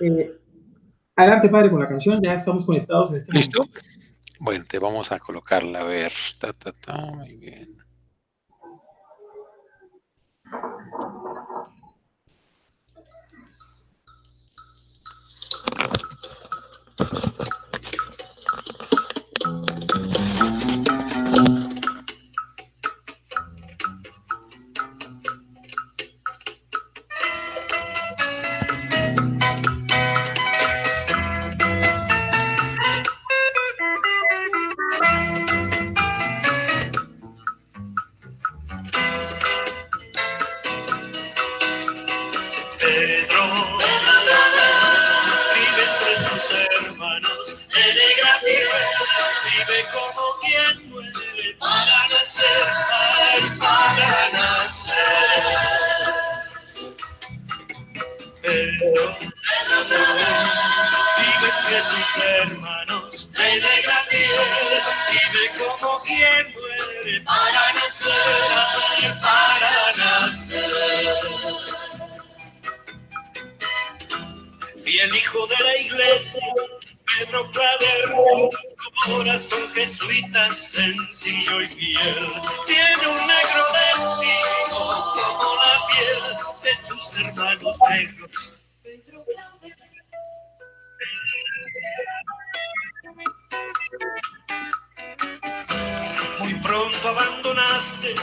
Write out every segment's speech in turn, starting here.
Eh, Adelante, padre, con la canción. Ya estamos conectados en este ¿Listo? momento. Bueno, te vamos a colocarla, a ver, ta, ta, ta, muy bien. Pedro vive entre sus hermanos, de negra piel, vive como quien muere para nacer, ay, para nacer. Pedro vive entre sus hermanos, de negra piel, vive como quien muere para nacer, ay, para nacer. Fiel hijo de la iglesia, Pedro Claver, tu corazón jesuita, sencillo y fiel, tiene un negro destino como la piel de tus hermanos negros. Pedro Claver. Muy pronto abandonaste,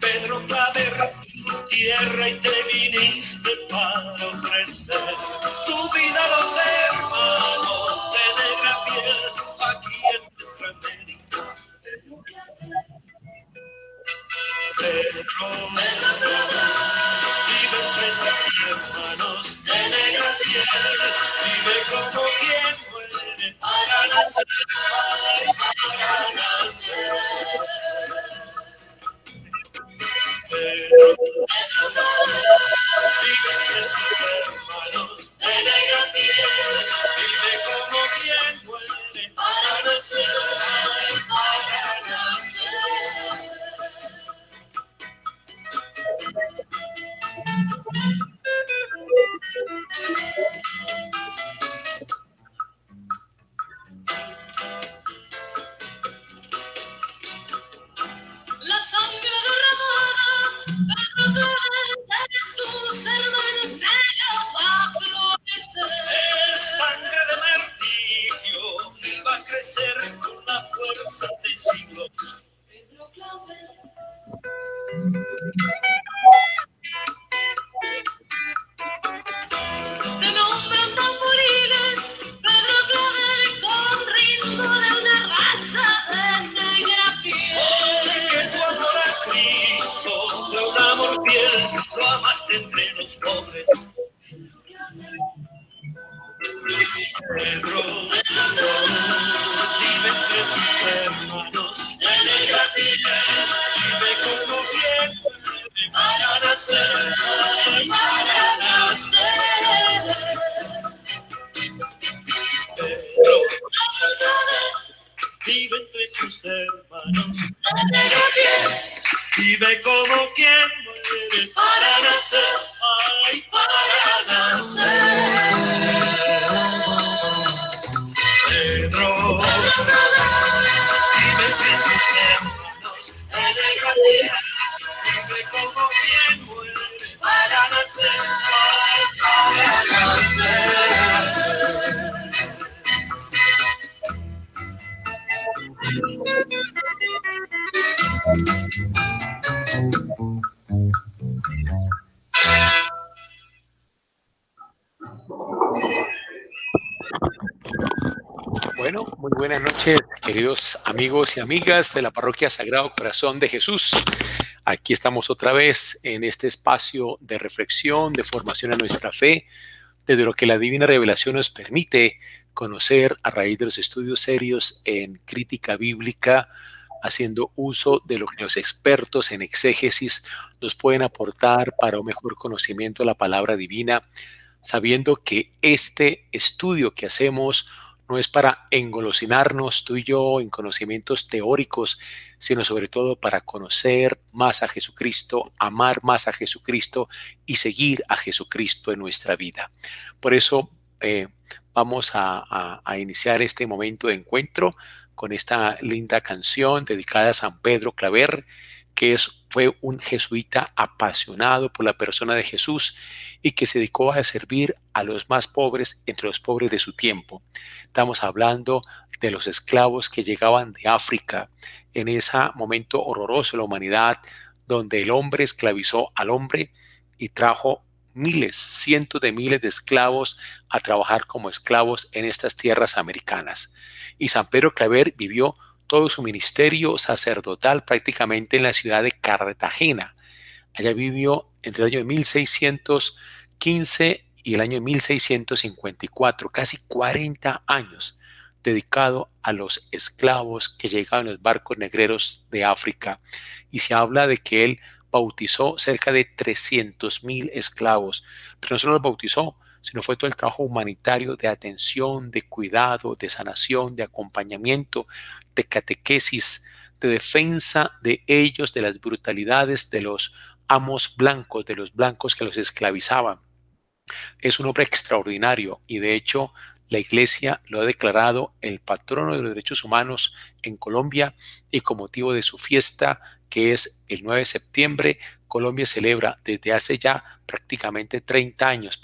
Pedro Claver, tu tierra y te viniste para ofrecer tu vida a los hermanos de negra piel aquí en nuestra América. Pedro vive entre sus hermanos de negra piel, vive como quien muere para nacer, para nacer. Pedro vive entre sus hermanos de negra piel, vive como quien muere para nacer, para nacer. La sangre derramada, Pedro Claver, de tus hermanos negros va a florecer. Es sangre de martirio y va a crecer con la fuerza de siglos. Pedro Claver. Te nombran tamboriles, Pedro Claver, con ritmo de una raza de negra piel. Porque tu amor a Cristo fue un amor fiel, lo amaste entre los pobres. Pedro vive entre sus hermanos de negra piel, vive como quien muere para nacer, para nacer. Pedro vive entre sus hermanos de negra piel, vive como quien muere para nacer, ay, para nacer. Pedro vive entre sus hermanos de negra piel, vive como quien muere para nacer, ay, para nacer. Bueno, muy buenas noches, queridos amigos y amigas de la Parroquia Sagrado Corazón de Jesús. Aquí estamos otra vez en este espacio de reflexión, de formación a nuestra fe, desde lo que la Divina Revelación nos permite conocer a raíz de los estudios serios en crítica bíblica, haciendo uso de lo que los expertos en exégesis nos pueden aportar para un mejor conocimiento de la palabra divina, sabiendo que este estudio que hacemos no es para engolosinarnos tú y yo en conocimientos teóricos, sino sobre todo para conocer más a Jesucristo, amar más a Jesucristo y seguir a Jesucristo en nuestra vida. Por eso vamos a iniciar este momento de encuentro con esta linda canción dedicada a San Pedro Claver, que fue un jesuita apasionado por la persona de Jesús y que se dedicó a servir a los más pobres entre los pobres de su tiempo. Estamos hablando de los esclavos que llegaban de África en ese momento horroroso de la humanidad, donde el hombre esclavizó al hombre y trajo miles, cientos de miles de esclavos a trabajar como esclavos en estas tierras americanas. Y San Pedro Claver vivió todo su ministerio sacerdotal prácticamente en la ciudad de Cartagena. Allá vivió entre el año de 1615 y el año de 1654, casi 40 años dedicado a los esclavos que llegaban en los barcos negreros de África. Y se habla de que él bautizó cerca de 300,000 esclavos, pero no solo los bautizó, sino fue todo el trabajo humanitario de atención, de cuidado, de sanación, de acompañamiento, de catequesis, de defensa de ellos, de las brutalidades de los amos blancos, de los blancos que los esclavizaban. Es un hombre extraordinario y de hecho la Iglesia lo ha declarado el patrono de los derechos humanos en Colombia, y con motivo de su fiesta, que es el 9 de septiembre, Colombia celebra desde hace ya prácticamente 30 años,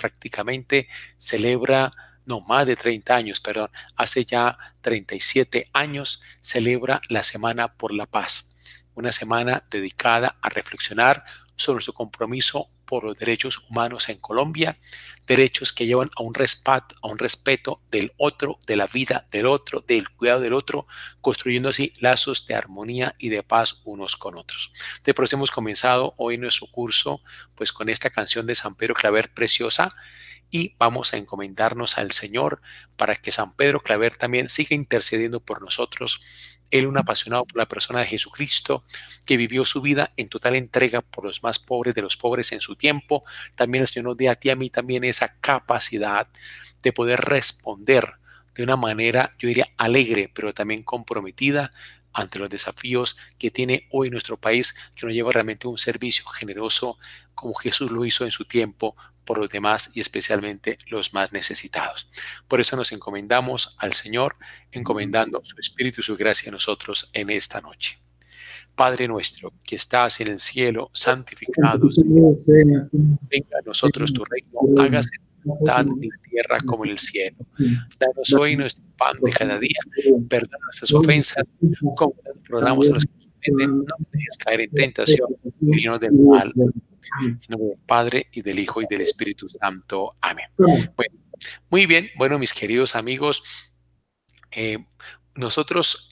más de 30 años, perdón, hace ya 37 años celebra la Semana por la Paz, una semana dedicada a reflexionar sobre su compromiso por los derechos humanos en Colombia, derechos que llevan a un respeto del otro, de la vida del otro, del cuidado del otro, construyendo así lazos de armonía y de paz unos con otros. Por eso hemos comenzado hoy nuestro curso pues con esta canción de San Pedro Claver preciosa, y vamos a encomendarnos al Señor para que San Pedro Claver también siga intercediendo por nosotros. Él, un apasionado por la persona de Jesucristo, que vivió su vida en total entrega por los más pobres de los pobres en su tiempo. También el Señor nos dé a ti y a mí también esa capacidad de poder responder de una manera, yo diría, alegre, pero también comprometida ante los desafíos que tiene hoy nuestro país, que nos lleva realmente a un servicio generoso como Jesús lo hizo en su tiempo por los demás y especialmente los más necesitados. Por eso nos encomendamos al Señor, encomendando su Espíritu y su gracia a nosotros en esta noche. Padre nuestro, que estás en el cielo, santificado sea. Venga a nosotros tu reino, hágase tu voluntad en la tierra como en el cielo. Danos hoy nuestro pan de cada día, perdona nuestras ofensas, como perdonamos a los que nos ofenden, no nos dejes caer en tentación, y líbranos del mal. En nombre del Padre, y del Hijo, y del Espíritu Santo. Amén. Bueno, muy bien. Bueno, mis queridos amigos, nosotros,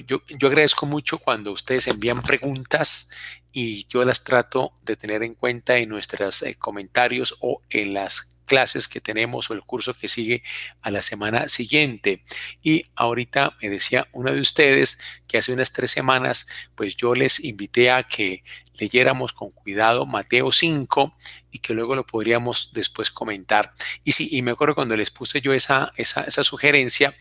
yo agradezco mucho cuando ustedes envían preguntas y yo las trato de tener en cuenta en nuestros comentarios o en las clases que tenemos o el curso que sigue a la semana siguiente. Y ahorita me decía una de ustedes que hace unas 3 semanas, pues yo les invité a que leyéramos con cuidado Mateo 5 y que luego lo podríamos después comentar. Y sí, y me acuerdo cuando les puse yo esa sugerencia,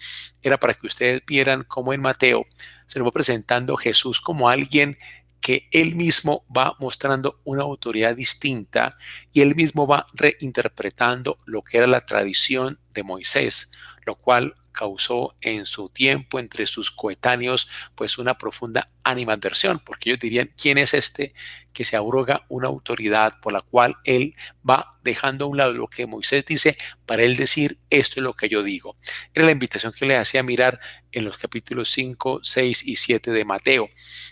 era para que ustedes vieran cómo en Mateo se nos va presentando Jesús como alguien que él mismo va mostrando una autoridad distinta y él mismo va reinterpretando lo que era la tradición de Moisés, lo cual causó en su tiempo entre sus coetáneos pues una profunda animadversión, porque ellos dirían, ¿quién es este que se abroga una autoridad por la cual él va dejando a un lado lo que Moisés dice para él decir, esto es lo que yo digo? Era la invitación que le hacía mirar en los capítulos 5, 6 y 7 de Mateo,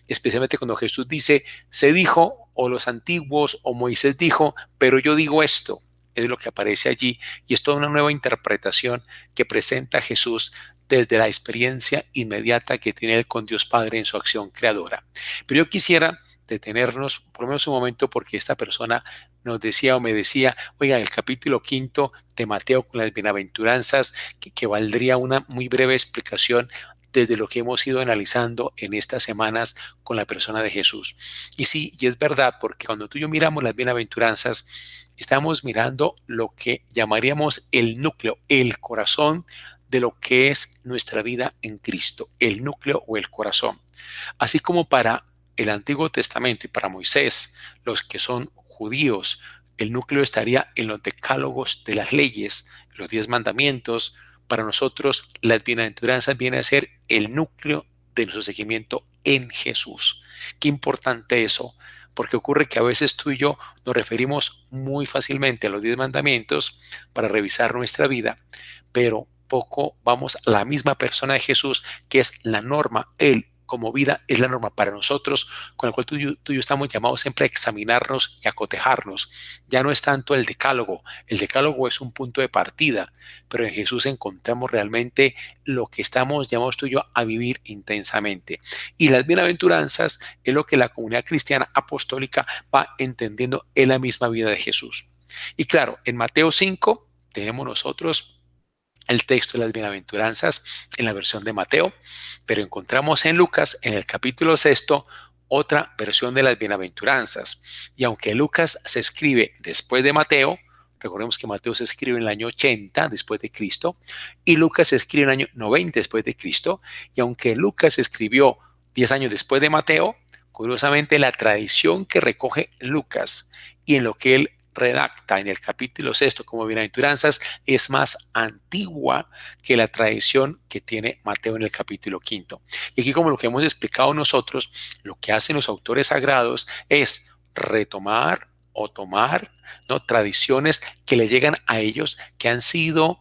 especialmente cuando Jesús dice, se dijo, o los antiguos, o Moisés dijo, pero yo digo esto. Es lo que aparece allí y es toda una nueva interpretación que presenta Jesús desde la experiencia inmediata que tiene él con Dios Padre en su acción creadora. Pero yo quisiera detenernos por lo menos un momento porque esta persona nos decía o me decía, oiga, el capítulo 5 de Mateo con las bienaventuranzas, que valdría una muy breve explicación desde lo que hemos ido analizando en estas semanas con la persona de Jesús. Y sí, y es verdad, porque cuando tú y yo miramos las bienaventuranzas, estamos mirando lo que llamaríamos el núcleo, el corazón de lo que es nuestra vida en Cristo, el núcleo o el corazón. Así como para el Antiguo Testamento y para Moisés, los que son judíos, el núcleo estaría en los decálogos de las leyes, los 10 mandamientos, para nosotros las bienaventuranzas vienen a ser el núcleo de nuestro seguimiento en Jesús. Qué importante eso, porque ocurre que a veces tú y yo nos referimos muy fácilmente a los 10 mandamientos para revisar nuestra vida, pero poco vamos a la misma persona de Jesús, que es la norma. Él como vida es la norma para nosotros, con la cual tú y yo estamos llamados siempre a examinarnos y a cotejarnos. Ya no es tanto el decálogo es un punto de partida, pero en Jesús encontramos realmente lo que estamos llamados tú y yo a vivir intensamente. Y las bienaventuranzas es lo que la comunidad cristiana apostólica va entendiendo en la misma vida de Jesús. Y claro, en Mateo 5 tenemos nosotros el texto de las bienaventuranzas en la versión de Mateo, pero encontramos en Lucas, en el capítulo 6, otra versión de las bienaventuranzas. Y aunque Lucas se escribe después de Mateo, recordemos que Mateo se escribe en el año 80 después de Cristo y Lucas se escribe en el año 90 después de Cristo, y aunque Lucas escribió 10 años después de Mateo, curiosamente la tradición que recoge Lucas y en lo que él redacta en el capítulo 6 como bienaventuranzas es más antigua que la tradición que tiene Mateo en el capítulo 5. Y aquí, como lo que hemos explicado nosotros, lo que hacen los autores sagrados es retomar o tomar, ¿no?, tradiciones que le llegan a ellos, que han sido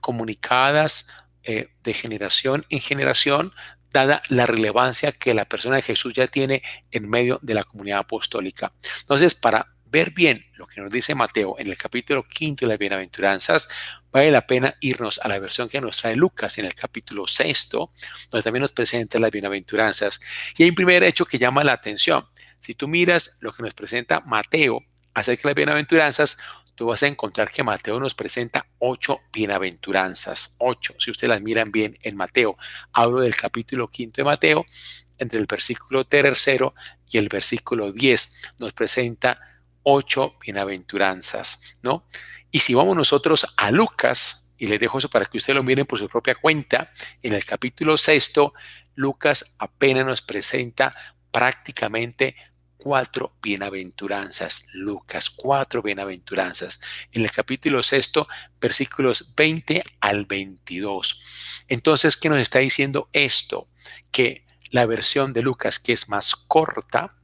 comunicadas de generación en generación, dada la relevancia que la persona de Jesús ya tiene en medio de la comunidad apostólica. Entonces, para ver bien lo que nos dice Mateo en el capítulo 5 de las bienaventuranzas, vale la pena irnos a la versión que nos trae Lucas en el capítulo 6, donde también nos presenta las bienaventuranzas. Y hay un primer hecho que llama la atención. Si tú miras lo que nos presenta Mateo acerca de las bienaventuranzas, tú vas a encontrar que Mateo nos presenta 8 bienaventuranzas. 8, si ustedes las miran bien en Mateo. Hablo del capítulo 5 de Mateo, entre el versículo 3 y el versículo 10, nos presenta 8 bienaventuranzas, ¿no? Y si vamos nosotros a Lucas, y les dejo eso para que ustedes lo miren por su propia cuenta, en el capítulo 6, Lucas apenas nos presenta prácticamente 4 bienaventuranzas. Lucas, 4 bienaventuranzas. En el capítulo 6, versículos 20 al 22. Entonces, ¿qué nos está diciendo esto? Que la versión de Lucas, que es más corta,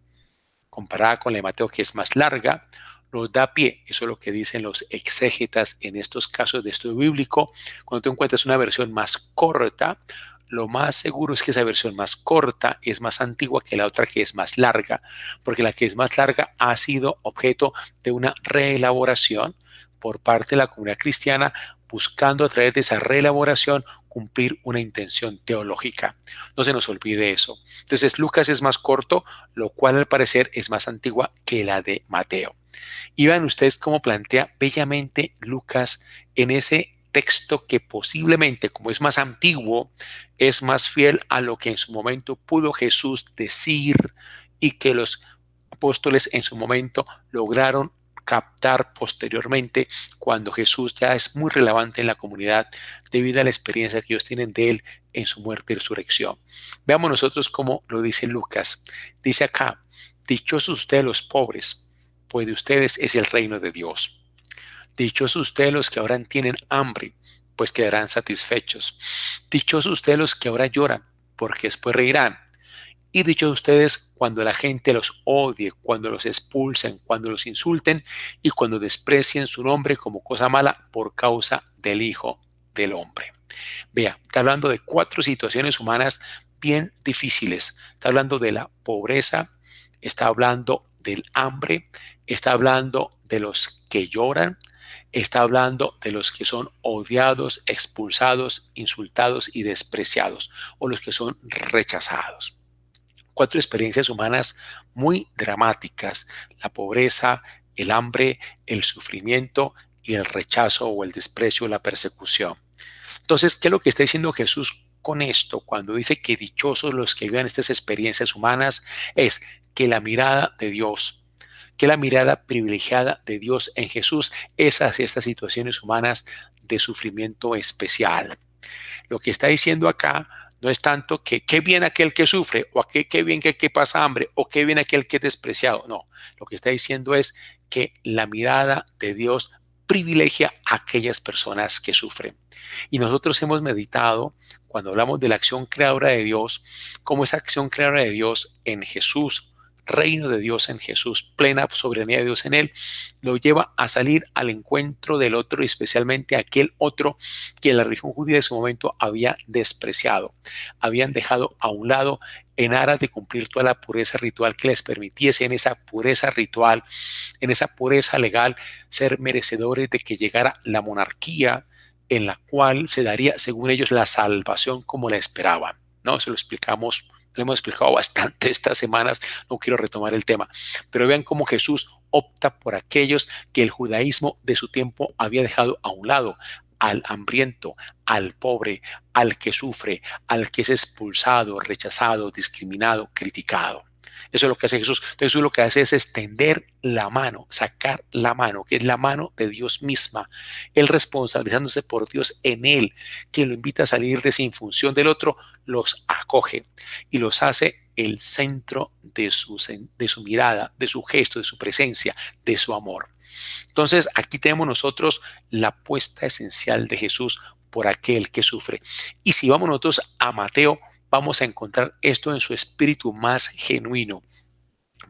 comparada con la de Mateo, que es más larga, nos da pie. Eso es lo que dicen los exégetas en estos casos de estudio bíblico. Cuando tú encuentras una versión más corta, lo más seguro es que esa versión más corta es más antigua que la otra que es más larga, porque la que es más larga ha sido objeto de una reelaboración por parte de la comunidad cristiana, buscando a través de esa reelaboración cumplir una intención teológica. No se nos olvide eso. Entonces, Lucas es más corto, lo cual al parecer es más antigua que la de Mateo. Y vean ustedes cómo plantea bellamente Lucas en ese texto que posiblemente, como es más antiguo, es más fiel a lo que en su momento pudo Jesús decir y que los apóstoles en su momento lograron captar posteriormente, cuando Jesús ya es muy relevante en la comunidad debido a la experiencia que ellos tienen de él en su muerte y resurrección. Veamos nosotros cómo lo dice Lucas. Dice acá: dichosos ustedes los pobres, pues de ustedes es el reino de Dios. Dichosos ustedes los que ahora tienen hambre, pues quedarán satisfechos. Dichosos ustedes los que ahora lloran, porque después reirán. Y dichos ustedes cuando la gente los odie, cuando los expulsen, cuando los insulten y cuando desprecien su nombre como cosa mala por causa del Hijo del Hombre. Vea, está hablando de 4 situaciones humanas bien difíciles. Está hablando de la pobreza, está hablando del hambre, está hablando de los que lloran, está hablando de los que son odiados, expulsados, insultados y despreciados, o los que son rechazados. 4 experiencias humanas muy dramáticas: la pobreza, el hambre, el sufrimiento y el rechazo o el desprecio o la persecución. Entonces, ¿qué es lo que está diciendo Jesús con esto cuando dice que dichosos los que vivan estas experiencias humanas? Es que la mirada de Dios, que la mirada privilegiada de Dios en Jesús es hacia estas situaciones humanas de sufrimiento especial. Lo que está diciendo acá no es tanto que qué bien aquel que sufre, o qué bien que pasa hambre, o qué bien aquel que es despreciado. No, lo que está diciendo es que la mirada de Dios privilegia a aquellas personas que sufren. Y nosotros hemos meditado, cuando hablamos de la acción creadora de Dios, cómo esa acción creadora de Dios en Jesús, reino de Dios en Jesús, plena soberanía de Dios en él, lo lleva a salir al encuentro del otro, y especialmente aquel otro que la religión judía de su momento había despreciado, habían dejado a un lado en aras de cumplir toda la pureza ritual que les permitiese en esa pureza ritual, en esa pureza legal, ser merecedores de que llegara la monarquía en la cual se daría, según ellos, la salvación como la esperaban. ¿No? Eso lo hemos explicado bastante estas semanas, no quiero retomar el tema, pero vean cómo Jesús opta por aquellos que el judaísmo de su tiempo había dejado a un lado: al hambriento, al pobre, al que sufre, al que es expulsado, rechazado, discriminado, criticado. Eso es lo que hace Jesús. Entonces Jesús lo que hace es extender la mano, sacar la mano, que es la mano de Dios misma. Él, responsabilizándose por Dios en él, quien lo invita a salir de esa infunción del otro, los acoge y los hace el centro de su mirada, de su gesto, de su presencia, de su amor. Entonces aquí tenemos nosotros la apuesta esencial de Jesús por aquel que sufre. Y si vamos nosotros a Mateo, vamos a encontrar esto en su espíritu más genuino,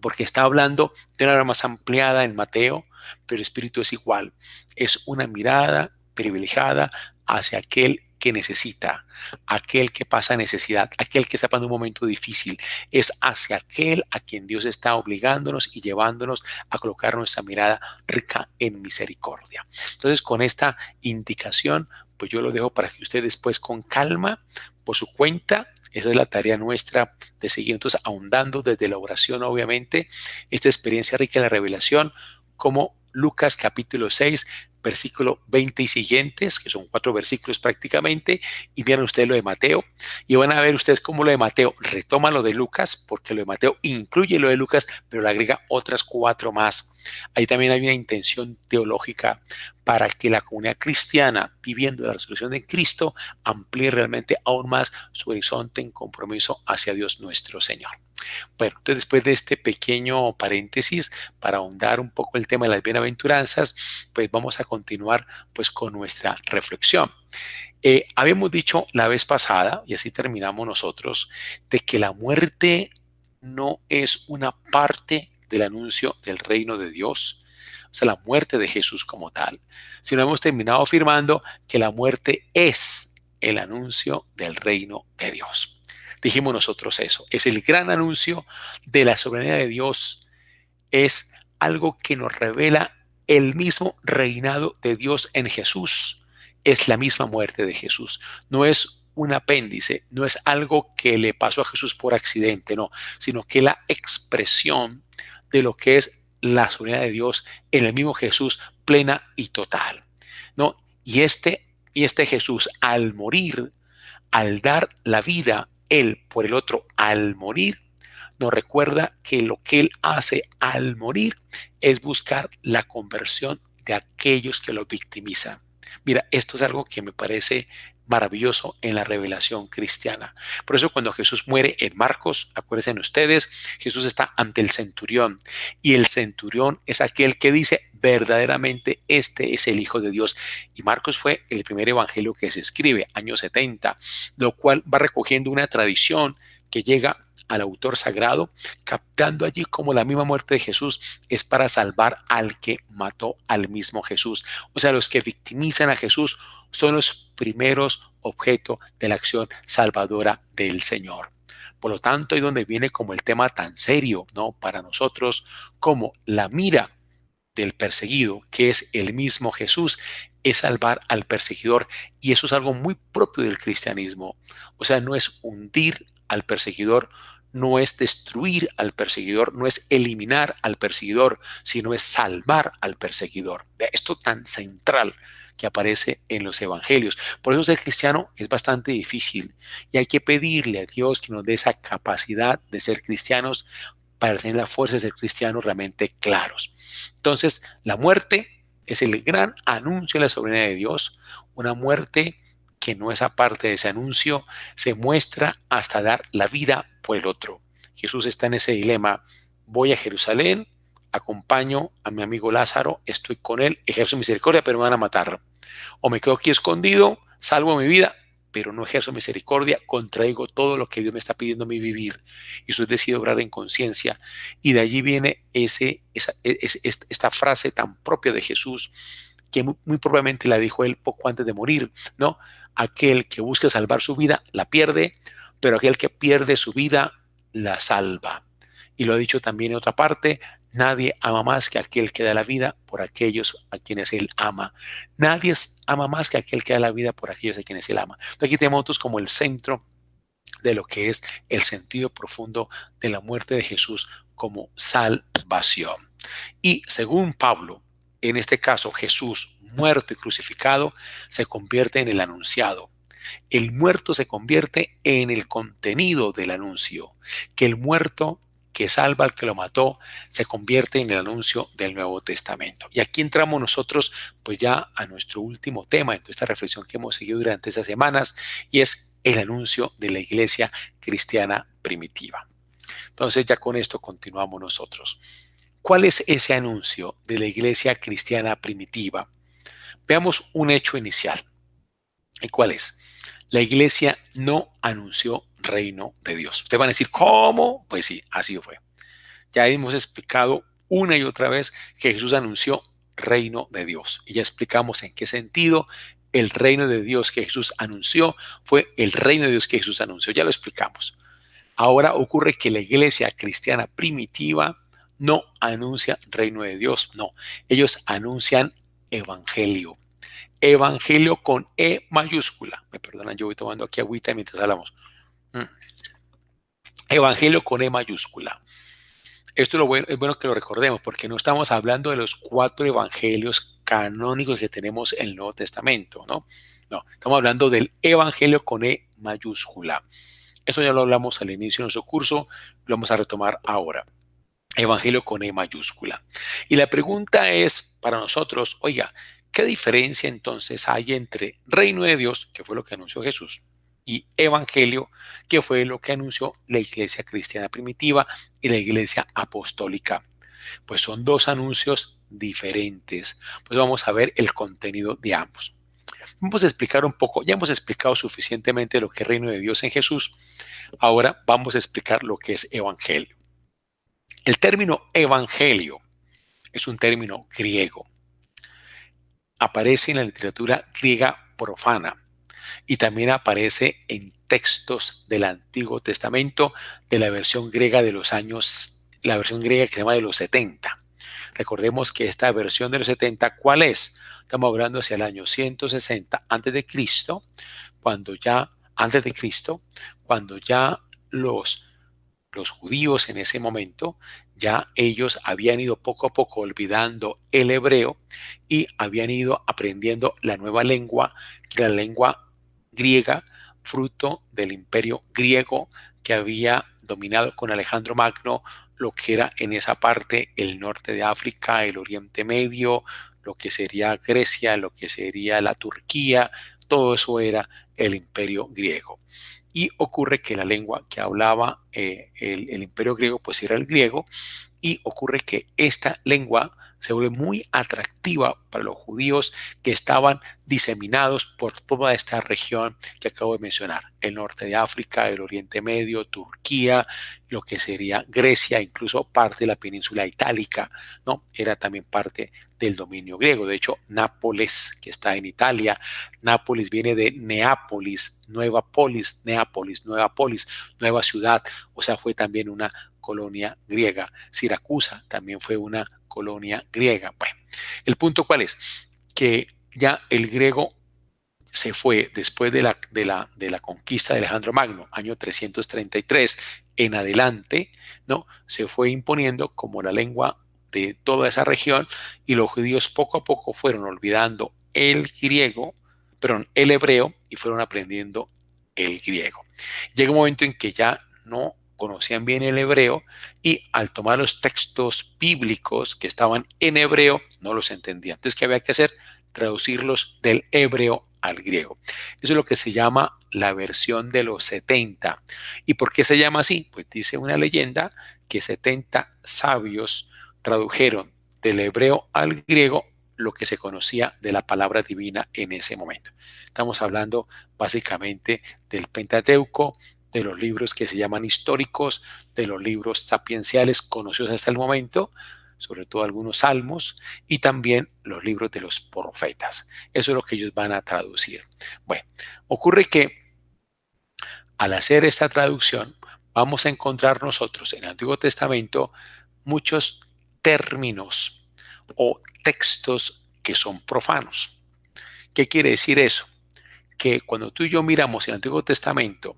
porque está hablando de una manera más ampliada en Mateo, pero el espíritu es igual. Es una mirada privilegiada hacia aquel que necesita, aquel que pasa necesidad, aquel que está pasando un momento difícil. Es hacia aquel a quien Dios está obligándonos y llevándonos a colocar nuestra mirada rica en misericordia. Entonces, con esta indicación, pues yo lo dejo para que usted después, con calma, por su cuenta, esa es la tarea nuestra, de seguir entonces ahondando desde la oración, obviamente, esta experiencia rica en la revelación, como Lucas capítulo 6, versículo 20 y siguientes, que son 4 versículos prácticamente, y vean ustedes lo de Mateo, y van a ver ustedes cómo lo de Mateo retoma lo de Lucas, porque lo de Mateo incluye lo de Lucas, pero le agrega otras 4 más. Ahí también hay una intención teológica para que la comunidad cristiana, viviendo la resurrección de Cristo, amplíe realmente aún más su horizonte en compromiso hacia Dios nuestro Señor. Bueno, entonces después de este pequeño paréntesis para ahondar un poco el tema de las bienaventuranzas, pues vamos a continuar pues con nuestra reflexión. Habíamos dicho la vez pasada, y así terminamos nosotros, de que la muerte no es una parte del anuncio del reino de Dios, o sea, la muerte de Jesús como tal, sino hemos terminado afirmando que la muerte es el anuncio del reino de Dios. Dijimos nosotros eso, es el gran anuncio de la soberanía de Dios, es algo que nos revela el mismo reinado de Dios en Jesús, es la misma muerte de Jesús, no es un apéndice, no es algo que le pasó a Jesús por accidente, no, sino que la expresión de lo que es la soberanía de Dios en el mismo Jesús plena y total, ¿no? Y este Jesús, al morir, al dar la vida él por el otro, al morir, nos recuerda que lo que él hace al morir es buscar la conversión de aquellos que lo victimizan. Mira, esto es algo que me parece maravilloso en la revelación cristiana. Por eso cuando Jesús muere en Marcos, acuérdense ustedes, Jesús está ante el centurión, y el centurión es aquel que dice verdaderamente este es el Hijo de Dios. Y Marcos fue el primer evangelio que se escribe, año 70, lo cual va recogiendo una tradición que llega al autor sagrado, captando allí como la misma muerte de Jesús es para salvar al que mató al mismo Jesús. O sea, los que victimizan a Jesús son los primeros objetos de la acción salvadora del Señor. Por lo tanto, ahí donde viene como el tema tan serio, ¿no?, para nosotros, como la mira del perseguido, que es el mismo Jesús, es salvar al perseguidor. Y eso es algo muy propio del cristianismo. O sea, no es hundir al perseguidor, no es destruir al perseguidor, no es eliminar al perseguidor, sino es salvar al perseguidor. Esto tan central que aparece en los evangelios. Por eso ser cristiano es bastante difícil y hay que pedirle a Dios que nos dé esa capacidad de ser cristianos para tener la fuerza de ser cristianos realmente claros. Entonces, la muerte es el gran anuncio de la soberanía de Dios, una muerte que no es aparte de ese anuncio, se muestra hasta dar la vida por el otro. Jesús está en ese dilema: voy a Jerusalén acompaño a mi amigo Lázaro, estoy con él, ejerzo misericordia, pero me van a matar. O me quedo aquí escondido, salvo mi vida, pero no ejerzo misericordia, contraigo todo lo que Dios me está pidiendo a mí vivir. Y eso es decidir obrar en conciencia. Y de allí viene esta frase tan propia de Jesús, que muy probablemente la dijo él poco antes de morir, ¿no? Aquel que busca salvar su vida la pierde, pero aquel que pierde su vida la salva. Y lo ha dicho también en otra parte: nadie ama más que aquel que da la vida por aquellos a quienes él ama. Nadie ama más que aquel que da la vida por aquellos a quienes él ama. Entonces aquí tenemos nosotros como el centro de lo que es el sentido profundo de la muerte de Jesús como salvación. Y según Pablo, en este caso Jesús muerto y crucificado se convierte en el anunciado. El muerto se convierte en el contenido del anuncio, que el muerto que salva al que lo mató se convierte en el anuncio del Nuevo Testamento. Y aquí entramos nosotros pues ya a nuestro último tema en toda esta reflexión que hemos seguido durante esas semanas, y es el anuncio de la iglesia cristiana primitiva. Entonces ya con esto continuamos nosotros. ¿Cuál es ese anuncio de la iglesia cristiana primitiva? Veamos un hecho inicial. ¿Y cuál es? La iglesia no anunció reino de Dios. Ustedes van a decir, ¿cómo? Pues sí, así fue. Ya hemos explicado una y otra vez que Jesús anunció reino de Dios. Y ya explicamos en qué sentido el reino de Dios que Jesús anunció fue el reino de Dios que Jesús anunció. Ya lo explicamos. Ahora ocurre que la iglesia cristiana primitiva no anuncia reino de Dios, no. Ellos anuncian evangelio. Evangelio con E mayúscula. Me perdonan, yo voy tomando aquí agüita mientras hablamos. Evangelio con E mayúscula. Esto es bueno que lo recordemos, porque no estamos hablando de los 4 evangelios canónicos que tenemos en el Nuevo Testamento, ¿no? No, estamos hablando del evangelio con E mayúscula. Eso ya lo hablamos al inicio de nuestro curso, lo vamos a retomar ahora. Evangelio con E mayúscula. Y la pregunta es para nosotros, oiga, ¿qué diferencia entonces hay entre reino de Dios, que fue lo que anunció Jesús, y evangelio, que fue lo que anunció la iglesia cristiana primitiva y la iglesia apostólica? Pues son 2 anuncios diferentes. Pues vamos a ver el contenido de ambos. Vamos a explicar un poco, ya hemos explicado suficientemente lo que es reino de Dios en Jesús. Ahora vamos a explicar lo que es evangelio. El término evangelio es un término griego. Aparece en la literatura griega profana y también aparece en textos del Antiguo Testamento de la versión griega de los años, la versión griega que se llama de los 70. Recordemos que esta versión de los 70, ¿cuál es? Estamos hablando hacia el año 160 antes de Cristo, cuando ya los judíos en ese momento, ya ellos habían ido poco a poco olvidando el hebreo y habían ido aprendiendo la nueva lengua, la lengua griega, fruto del imperio griego que había dominado con Alejandro Magno lo que era en esa parte el norte de África, el Oriente Medio, lo que sería Grecia, lo que sería la Turquía, todo eso era el imperio griego. Y ocurre que la lengua que hablaba el imperio griego pues era el griego, y ocurre que esta lengua se vuelve muy atractiva para los judíos que estaban diseminados por toda esta región que acabo de mencionar, el norte de África, el Oriente Medio, Turquía, lo que sería Grecia, incluso parte de la península itálica, ¿no? Era también parte del dominio griego. De hecho, Nápoles, que está en Italia, Nápoles viene de Neápolis, nueva polis, Neápolis, nueva polis, nueva ciudad, o sea, fue también una colonia griega. Siracusa también fue una colonia griega. Bueno, el punto cuál es, que ya el griego se fue después de la conquista de Alejandro Magno, año 333 en adelante, ¿no? Se fue imponiendo como la lengua de toda esa región, y los judíos poco a poco fueron olvidando el hebreo, y fueron aprendiendo el griego. Llega un momento en que ya no conocían bien el hebreo, y al tomar los textos bíblicos que estaban en hebreo no los entendían. Entonces, ¿qué había que hacer? Traducirlos del hebreo al griego. Eso es lo que se llama la versión de los 70. ¿Y por qué se llama así? Pues dice una leyenda que 70 sabios tradujeron del hebreo al griego lo que se conocía de la palabra divina en ese momento. Estamos hablando básicamente del Pentateuco, de los libros que se llaman históricos, de los libros sapienciales conocidos hasta el momento, sobre todo algunos salmos, y también los libros de los profetas. Eso es lo que ellos van a traducir. Bueno, ocurre que al hacer esta traducción, vamos a encontrar nosotros en el Antiguo Testamento muchos términos o textos que son profanos. ¿Qué quiere decir eso? Que cuando tú y yo miramos el Antiguo Testamento,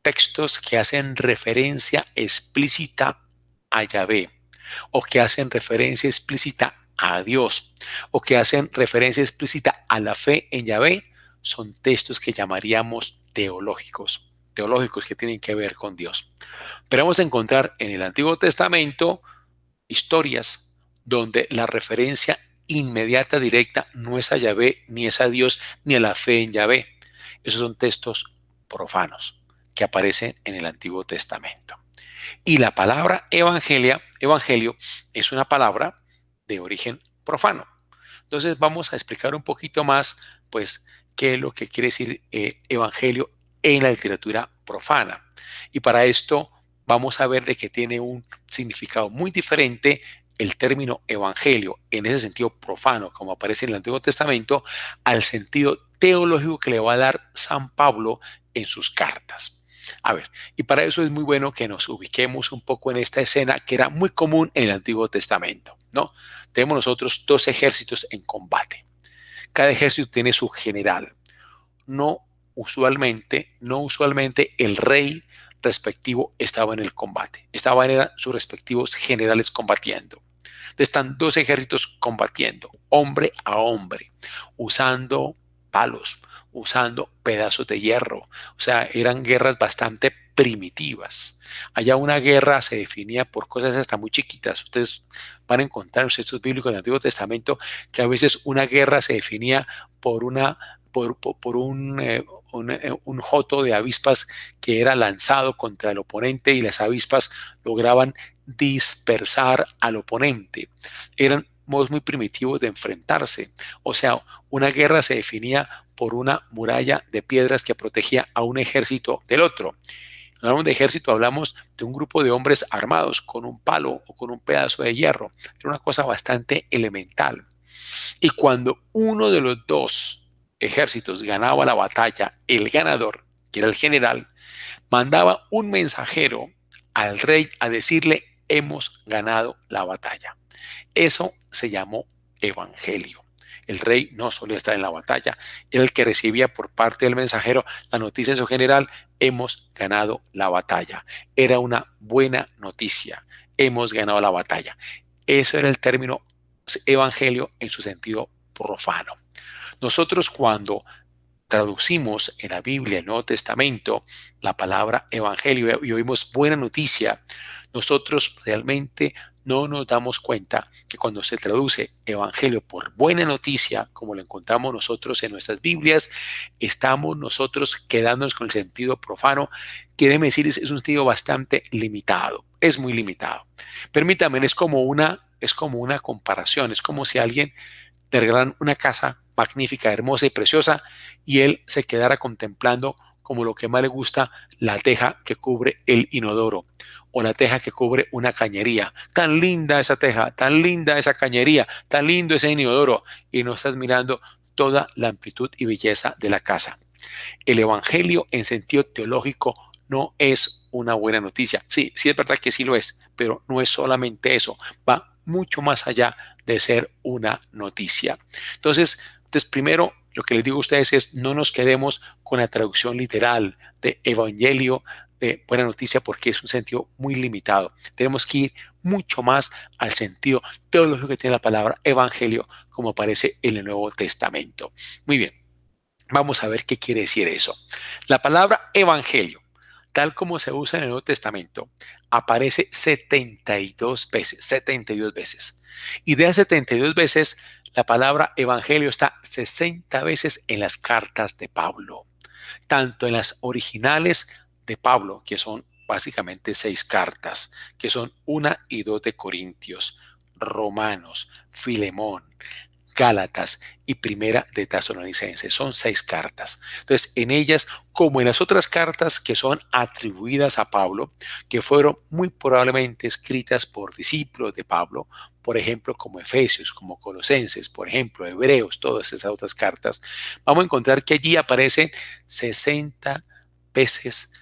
textos que hacen referencia explícita a Yahvé, o que hacen referencia explícita a Dios, o que hacen referencia explícita a la fe en Yahvé, son textos que llamaríamos teológicos, teológicos que tienen que ver con Dios. Pero vamos a encontrar en el Antiguo Testamento historias donde la referencia inmediata, directa, no es a Yahvé, ni es a Dios, ni a la fe en Yahvé. Esos son textos profanos que aparecen en el Antiguo Testamento. Y la palabra evangelio es una palabra de origen profano. Entonces vamos a explicar un poquito más, pues, qué es lo que quiere decir evangelio en la literatura profana. Y para esto vamos a ver de que tiene un significado muy diferente el término evangelio en ese sentido profano, como aparece en el Antiguo Testamento, al sentido teológico que le va a dar San Pablo en sus cartas. A ver, y para eso es muy bueno que nos ubiquemos un poco en esta escena que era muy común en el Antiguo Testamento, ¿no? Tenemos nosotros dos ejércitos en combate. Cada ejército tiene su general. No usualmente el rey respectivo estaba en el combate. Estaban sus respectivos generales combatiendo. Entonces están dos ejércitos combatiendo, hombre a hombre, usando palos, usando pedazos de hierro. O sea, eran guerras bastante primitivas. Allá una guerra se definía por cosas hasta muy chiquitas. Ustedes van a encontrar en los textos bíblicos del Antiguo Testamento que a veces una guerra se definía por un joto de avispas que era lanzado contra el oponente y las avispas lograban dispersar al oponente. Eran modos muy primitivos de enfrentarse. O sea, una guerra se definía por una muralla de piedras que protegía a un ejército del otro. Cuando hablamos de ejército, hablamos de un grupo de hombres armados con un palo o con un pedazo de hierro. Era una cosa bastante elemental. Y cuando uno de los dos ejércitos ganaba la batalla, el ganador, que era el general, mandaba un mensajero al rey a decirle: hemos ganado la batalla. Eso se llamó evangelio. El rey no solía estar en la batalla, era el que recibía por parte del mensajero la noticia en su general: hemos ganado la batalla. Era una buena noticia, hemos ganado la batalla. Eso era el término evangelio en su sentido profano. Nosotros cuando traducimos en la Biblia, el Nuevo Testamento, la palabra evangelio y oímos buena noticia, nosotros realmente no nos damos cuenta que cuando se traduce evangelio por buena noticia, como lo encontramos nosotros en nuestras Biblias, estamos nosotros quedándonos con el sentido profano, que debe decir es un sentido bastante limitado, es muy limitado. Permítanme, es como una comparación, es como si alguien le regalaran una casa magnífica, hermosa y preciosa, y él se quedara contemplando como lo que más le gusta, la teja que cubre el inodoro o la teja que cubre una cañería. Tan linda esa teja, tan linda esa cañería, tan lindo ese inodoro, y no estás mirando toda la amplitud y belleza de la casa. El evangelio en sentido teológico no es una buena noticia. Sí, sí es verdad que sí lo es, pero no es solamente eso, va mucho más allá de ser una noticia. Entonces primero, lo que les digo a ustedes es: no nos quedemos con la traducción literal de evangelio, de buena noticia, porque es un sentido muy limitado. Tenemos que ir mucho más al sentido teológico que tiene la palabra evangelio, como aparece en el Nuevo Testamento. Muy bien, vamos a ver qué quiere decir eso. La palabra evangelio, tal como se usa en el Nuevo Testamento, aparece 72 veces, 72 veces. Y de esas 72 veces, la palabra evangelio está 60 veces en las cartas de Pablo, tanto en las originales de Pablo, que son básicamente 6 cartas, que son 1 y 2 de Corintios, Romanos, Filemón, Gálatas y Primera de Tesalonicenses. Son 6 cartas. Entonces, en ellas, como en las otras cartas que son atribuidas a Pablo, que fueron muy probablemente escritas por discípulos de Pablo, por ejemplo, como Efesios, como Colosenses, por ejemplo, Hebreos, todas esas otras cartas, vamos a encontrar que allí aparecen 60 veces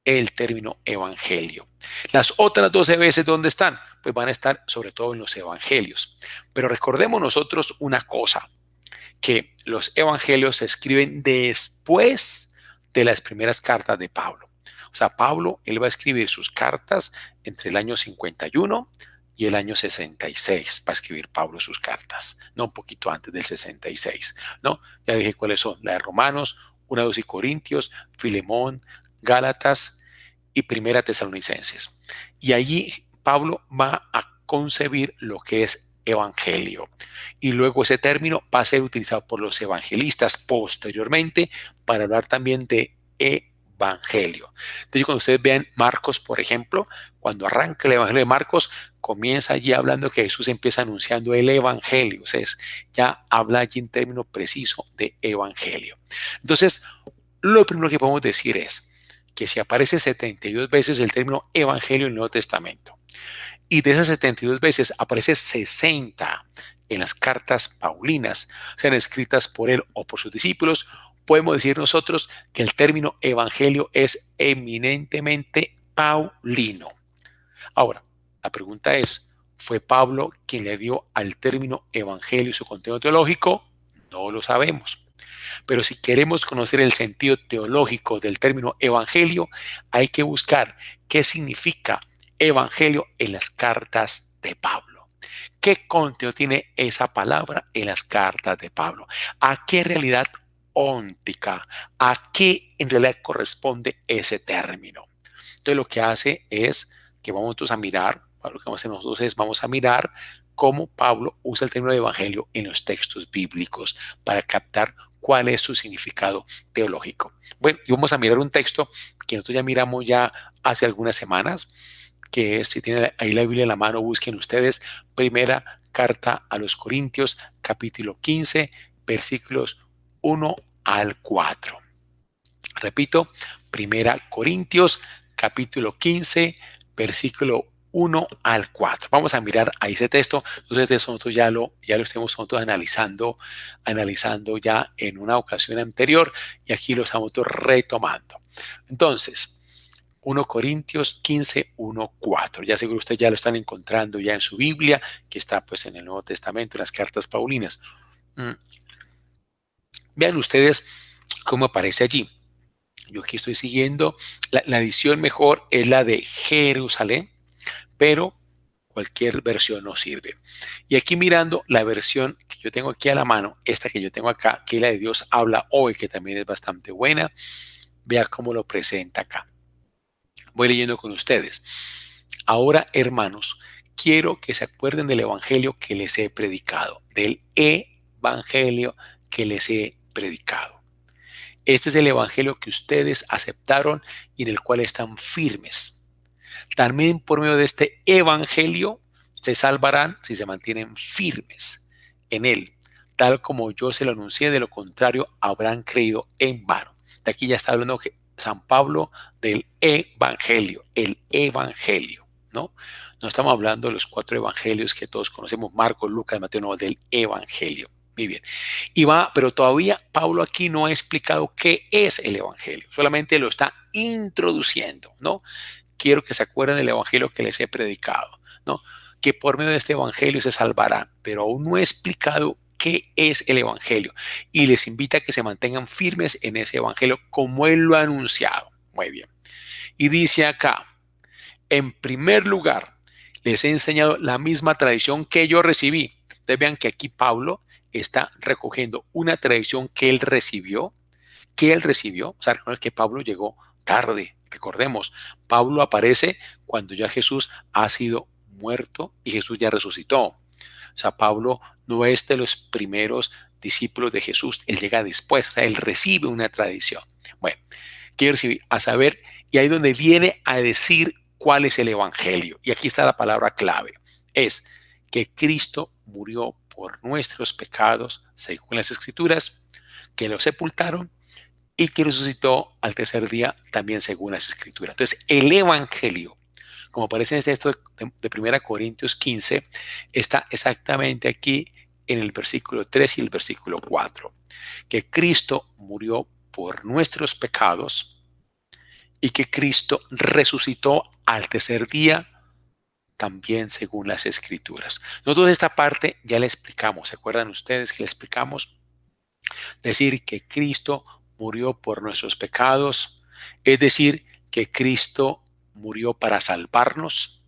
el término evangelio. Las otras 12 veces, ¿dónde están? Pues van a estar sobre todo en los evangelios. Pero recordemos nosotros una cosa, que los evangelios se escriben después de las primeras cartas de Pablo. O sea, Pablo, él va a escribir sus cartas entre el año 51 y el año 66. Va a escribir Pablo sus cartas, no un poquito antes del 66, ¿no? Ya dije cuáles son, la de Romanos, 1, 2 y Corintios, Filemón, Gálatas y Primera Tesalonicenses. Y allí Pablo va a concebir lo que es evangelio. Y luego ese término va a ser utilizado por los evangelistas posteriormente para hablar también de evangelio. Entonces, cuando ustedes vean Marcos, por ejemplo, cuando arranca el evangelio de Marcos, comienza allí hablando que Jesús empieza anunciando el evangelio. O sea, ya habla allí en término preciso de evangelio. Entonces, lo primero que podemos decir es que si aparece 72 veces el término evangelio en el Nuevo Testamento, y de esas 72 veces aparece 60 en las cartas paulinas, sean escritas por él o por sus discípulos, podemos decir nosotros que el término evangelio es eminentemente paulino. Ahora, la pregunta es, ¿fue Pablo quien le dio al término evangelio su contenido teológico? No lo sabemos. Pero si queremos conocer el sentido teológico del término evangelio, hay que buscar qué significa evangelio en las cartas de Pablo. ¿Qué contenido tiene esa palabra en las cartas de Pablo? ¿A qué realidad óntica? ¿A qué en realidad corresponde ese término? Entonces lo que hace es que vamos a mirar, lo que vamos a hacer nosotros es vamos a mirar cómo Pablo usa el término de evangelio en los textos bíblicos para captar cuál es su significado teológico. Bueno, y vamos a mirar un texto que nosotros ya miramos ya hace algunas semanas, que es, si tienen ahí la Biblia en la mano, busquen ustedes Primera Carta a los Corintios, capítulo 15, versículos 1 al 4. Repito, Primera Corintios, capítulo 15, versículo 1 al 4. Vamos a mirar ahí ese texto. Entonces nosotros ya lo estamos nosotros analizando ya en una ocasión anterior y aquí lo estamos retomando. Entonces, 1 Corintios 15, 1, 4. Ya seguro ustedes ya lo están encontrando ya en su Biblia, que está pues en el Nuevo Testamento, en las cartas paulinas. Vean ustedes cómo aparece allí. Yo aquí estoy siguiendo, la edición mejor es la de Jerusalén, pero cualquier versión nos sirve. Y aquí mirando la versión que yo tengo aquí a la mano, esta que yo tengo acá, que es la de Dios habla hoy, que también es bastante buena, vea cómo lo presenta acá. Voy leyendo con ustedes. Ahora, hermanos, quiero que se acuerden del evangelio que les he predicado, del evangelio que les he predicado. Este es el evangelio que ustedes aceptaron y en el cual están firmes. También por medio de este evangelio se salvarán si se mantienen firmes en él, tal como yo se lo anuncié, de lo contrario habrán creído en vano. De aquí ya está hablando San Pablo del evangelio, el evangelio, ¿no? No estamos hablando de los 4 evangelios que todos conocemos, Marcos, Lucas, Mateo, no, del evangelio. Muy bien. Pero todavía Pablo aquí no ha explicado qué es el evangelio, solamente lo está introduciendo, ¿no? Quiero que se acuerden del evangelio que les he predicado, ¿no? Que por medio de este evangelio se salvarán, pero aún no he explicado qué es el evangelio y les invita a que se mantengan firmes en ese evangelio como él lo ha anunciado. Muy bien. Y dice acá, en primer lugar, les he enseñado la misma tradición que yo recibí. Ustedes vean que aquí Pablo está recogiendo una tradición que él recibió, o sea, recuerden que Pablo llegó tarde, recordemos, Pablo aparece cuando ya Jesús ha sido muerto y Jesús ya resucitó. O sea, Pablo no es de los primeros discípulos de Jesús, él llega después, o sea, él recibe una tradición. Bueno, quiero recibir a saber, y ahí donde viene a decir cuál es el evangelio, y aquí está la palabra clave, es que Cristo murió por nuestros pecados, según las Escrituras, que lo sepultaron y que resucitó al tercer día, también según las Escrituras. Entonces, el Evangelio, como aparece en este texto de 1 Corintios 15, está exactamente aquí en el versículo 3 y el versículo 4, que Cristo murió por nuestros pecados y que Cristo resucitó al tercer día, también según las Escrituras. Nosotros esta parte ya la explicamos. ¿Se acuerdan ustedes que la explicamos? Decir que Cristo murió por nuestros pecados, es decir, que Cristo murió para salvarnos.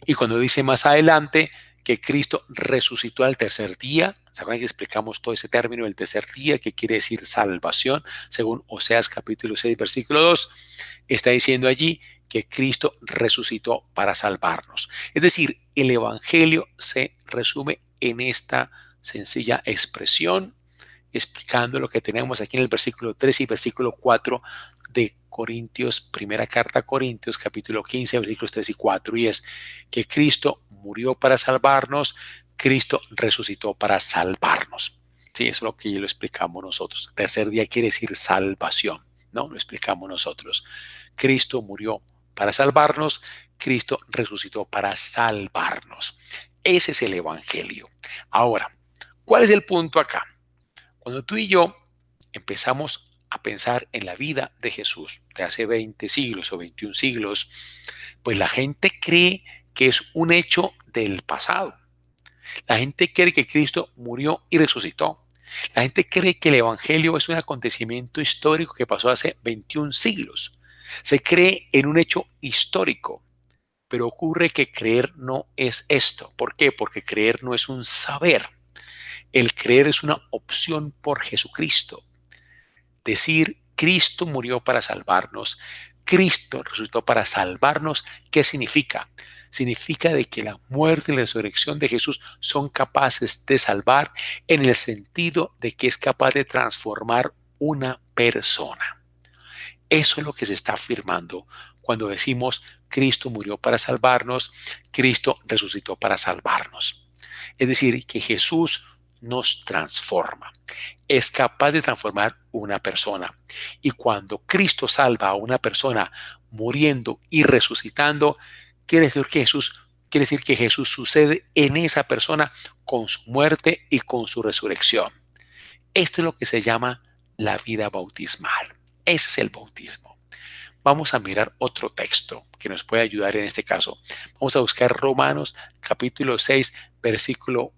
Y cuando dice más adelante que Cristo resucitó al tercer día, ¿se acuerdan que explicamos todo ese término del tercer día, que quiere decir salvación? Según Oseas capítulo 6, versículo 2, está diciendo allí que Cristo resucitó para salvarnos. Es decir, el Evangelio se resume en esta sencilla expresión, explicando lo que tenemos aquí en el versículo 3 y versículo 4 de Corintios, primera carta a Corintios, capítulo 15, versículos 3 y 4, y es que Cristo murió para salvarnos, Cristo resucitó para salvarnos. Sí, eso es lo que ya lo explicamos nosotros. Tercer día quiere decir salvación, ¿no? Lo explicamos nosotros. Cristo murió para salvarnos, Cristo resucitó para salvarnos. Ese es el Evangelio. Ahora, ¿cuál es el punto acá? Cuando tú y yo empezamos a pensar en la vida de Jesús de hace 20 siglos o 21 siglos, pues la gente cree que es un hecho del pasado. La gente cree que Cristo murió y resucitó. La gente cree que el Evangelio es un acontecimiento histórico que pasó hace 21 siglos. Se cree en un hecho histórico, pero ocurre que creer no es esto. ¿Por qué? Porque creer no es un saber. El creer es una opción por Jesucristo. Decir Cristo murió para salvarnos, Cristo resucitó para salvarnos, ¿qué significa? Significa de que la muerte y la resurrección de Jesús son capaces de salvar, en el sentido de que es capaz de transformar una persona. Eso es lo que se está afirmando cuando decimos Cristo murió para salvarnos, Cristo resucitó para salvarnos. Es decir, que Jesús nos transforma. Es capaz de transformar una persona. Y cuando Cristo salva a una persona muriendo y resucitando, quiere decir que Jesús sucede en esa persona con su muerte y con su resurrección. Esto es lo que se llama la vida bautismal. Ese es el bautismo. Vamos a mirar otro texto que nos puede ayudar en este caso. Vamos a buscar Romanos capítulo 6, versículo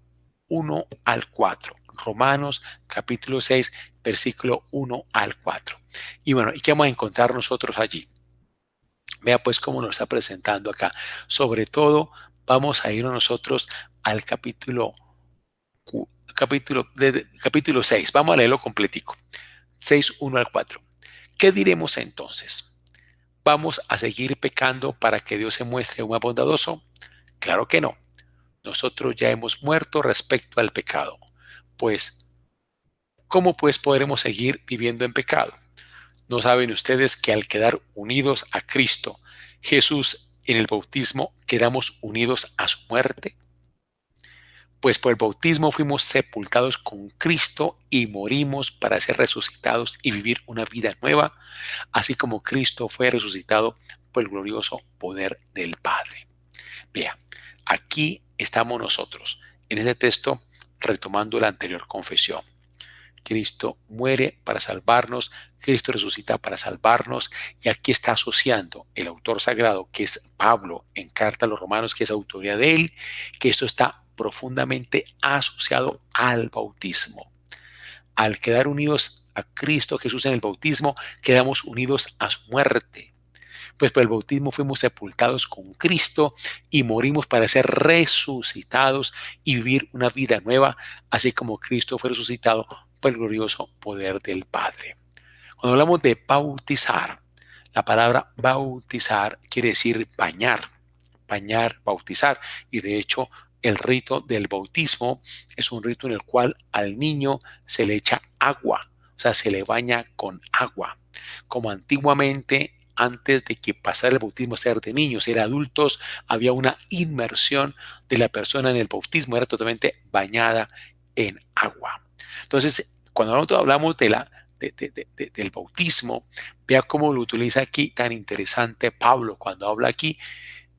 1 al 4. Romanos capítulo 6, versículo 1 al 4. Y bueno, ¿y qué vamos a encontrar nosotros allí? Vea pues cómo nos está presentando acá. Sobre todo, vamos a ir nosotros al capítulo 6. Vamos a leerlo completico. 6, 1 al 4. ¿Qué diremos entonces? ¿Vamos a seguir pecando para que Dios se muestre más bondadoso? Claro que no. Nosotros ya hemos muerto respecto al pecado. Pues, ¿cómo pues podremos seguir viviendo en pecado? ¿No saben ustedes que al quedar unidos a Cristo Jesús en el bautismo, quedamos unidos a su muerte? Pues por el bautismo fuimos sepultados con Cristo y morimos para ser resucitados y vivir una vida nueva, así como Cristo fue resucitado por el glorioso poder del Padre. Vea, aquí estamos nosotros, en ese texto, retomando la anterior confesión. Cristo muere para salvarnos, Cristo resucita para salvarnos, y aquí está asociando el autor sagrado, que es Pablo, en carta a los Romanos, que es autoría de él, que esto está profundamente asociado al bautismo. Al quedar unidos a Cristo Jesús en el bautismo, quedamos unidos a su muerte. Pues por el bautismo fuimos sepultados con Cristo y morimos para ser resucitados y vivir una vida nueva, así como Cristo fue resucitado por el glorioso poder del Padre. Cuando hablamos de bautizar, la palabra bautizar quiere decir bañar, bautizar, y de hecho el rito del bautismo es un rito en el cual al niño se le echa agua, o sea, se le baña con agua, como antiguamente antes de que pasara el bautismo a ser de niños, era adultos, había una inmersión de la persona en el bautismo, era totalmente bañada en agua. Entonces, cuando nosotros hablamos del bautismo, vea cómo lo utiliza aquí tan interesante Pablo cuando habla aquí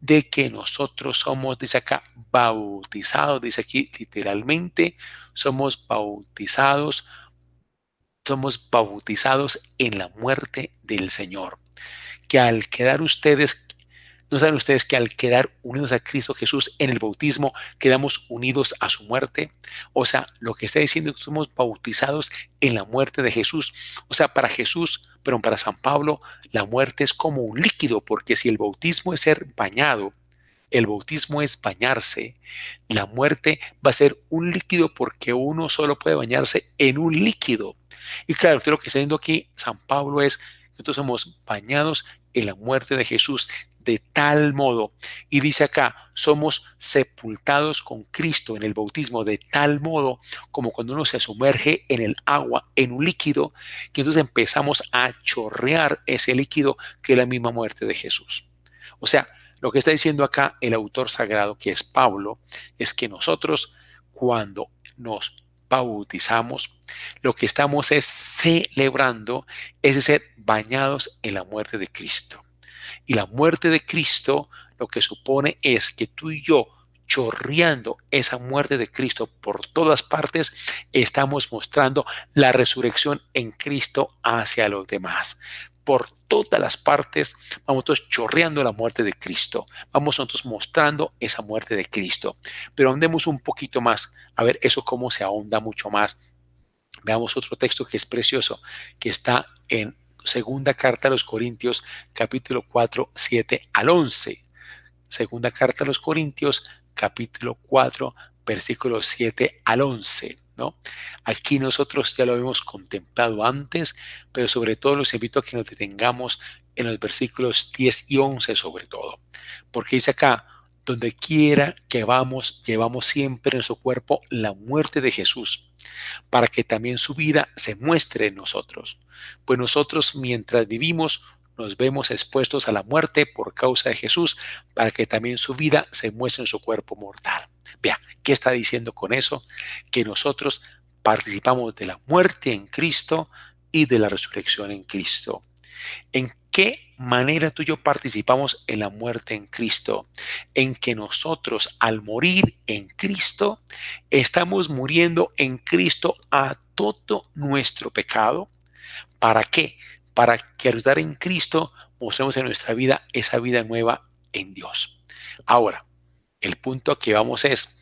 de que nosotros somos, dice acá, bautizados, dice aquí literalmente, somos bautizados en la muerte del Señor. Que al quedar ustedes, ¿no saben ustedes que al quedar unidos a Cristo Jesús en el bautismo, quedamos unidos a su muerte? O sea, lo que está diciendo es que somos bautizados en la muerte de Jesús. O sea, para Jesús, pero para San Pablo, la muerte es como un líquido, porque si el bautismo es ser bañado, el bautismo es bañarse, la muerte va a ser un líquido porque uno solo puede bañarse en un líquido. Y claro, usted lo que está diciendo aquí San Pablo es que nosotros somos bañados en la muerte de Jesús de tal modo, y dice acá, somos sepultados con Cristo en el bautismo de tal modo como cuando uno se sumerge en el agua, en un líquido, que entonces empezamos a chorrear ese líquido que es la misma muerte de Jesús. O sea, lo que está diciendo acá el autor sagrado, que es Pablo, es que nosotros cuando nos bautizamos, lo que estamos es celebrando ese ser bañados en la muerte de Cristo. Y la muerte de Cristo lo que supone es que tú y yo, chorreando esa muerte de Cristo por todas partes, estamos mostrando la resurrección en Cristo hacia los demás. Por todas las partes vamos todos chorreando la muerte de Cristo. Vamos nosotros mostrando esa muerte de Cristo. Pero andemos un poquito más, a ver eso cómo se ahonda mucho más. Veamos otro texto que es precioso, que está en Segunda Carta a los Corintios, capítulo 4, 7 al 11. Segunda Carta a los Corintios, capítulo 4, versículos 7 al 11. ¿No? Aquí nosotros ya lo hemos contemplado antes, pero sobre todo los invito a que nos detengamos en los versículos 10 y 11 sobre todo. Porque dice acá, donde quiera que vamos, llevamos siempre en su cuerpo la muerte de Jesús, para que también su vida se muestre en nosotros. Pues nosotros mientras vivimos nos vemos expuestos a la muerte por causa de Jesús, para que también su vida se muestre en su cuerpo mortal. Vea, ¿qué está diciendo con eso? Que nosotros participamos de la muerte en Cristo y de la resurrección en Cristo. ¿En qué manera tú y yo participamos en la muerte en Cristo? En que nosotros al morir en Cristo, estamos muriendo en Cristo a todo nuestro pecado. ¿Para qué? Para que al estar en Cristo mostremos en nuestra vida esa vida nueva en Dios. Ahora, el punto a que vamos es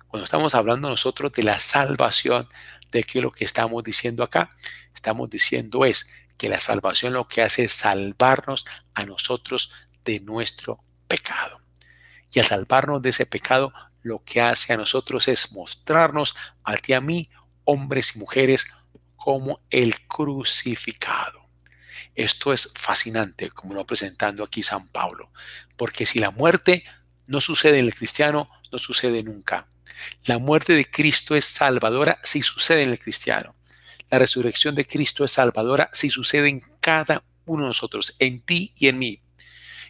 cuando estamos hablando nosotros de la salvación, de que lo que estamos diciendo acá, estamos diciendo es que la salvación lo que hace es salvarnos a nosotros de nuestro pecado. Y al salvarnos de ese pecado, lo que hace a nosotros es mostrarnos a ti y a mí, hombres y mujeres, como el crucificado. Esto es fascinante, como lo va presentando aquí San Pablo, porque si la muerte no sucede en el cristiano, no sucede nunca. La muerte de Cristo es salvadora si sucede en el cristiano. La resurrección de Cristo es salvadora si sucede en cada uno de nosotros, en ti y en mí.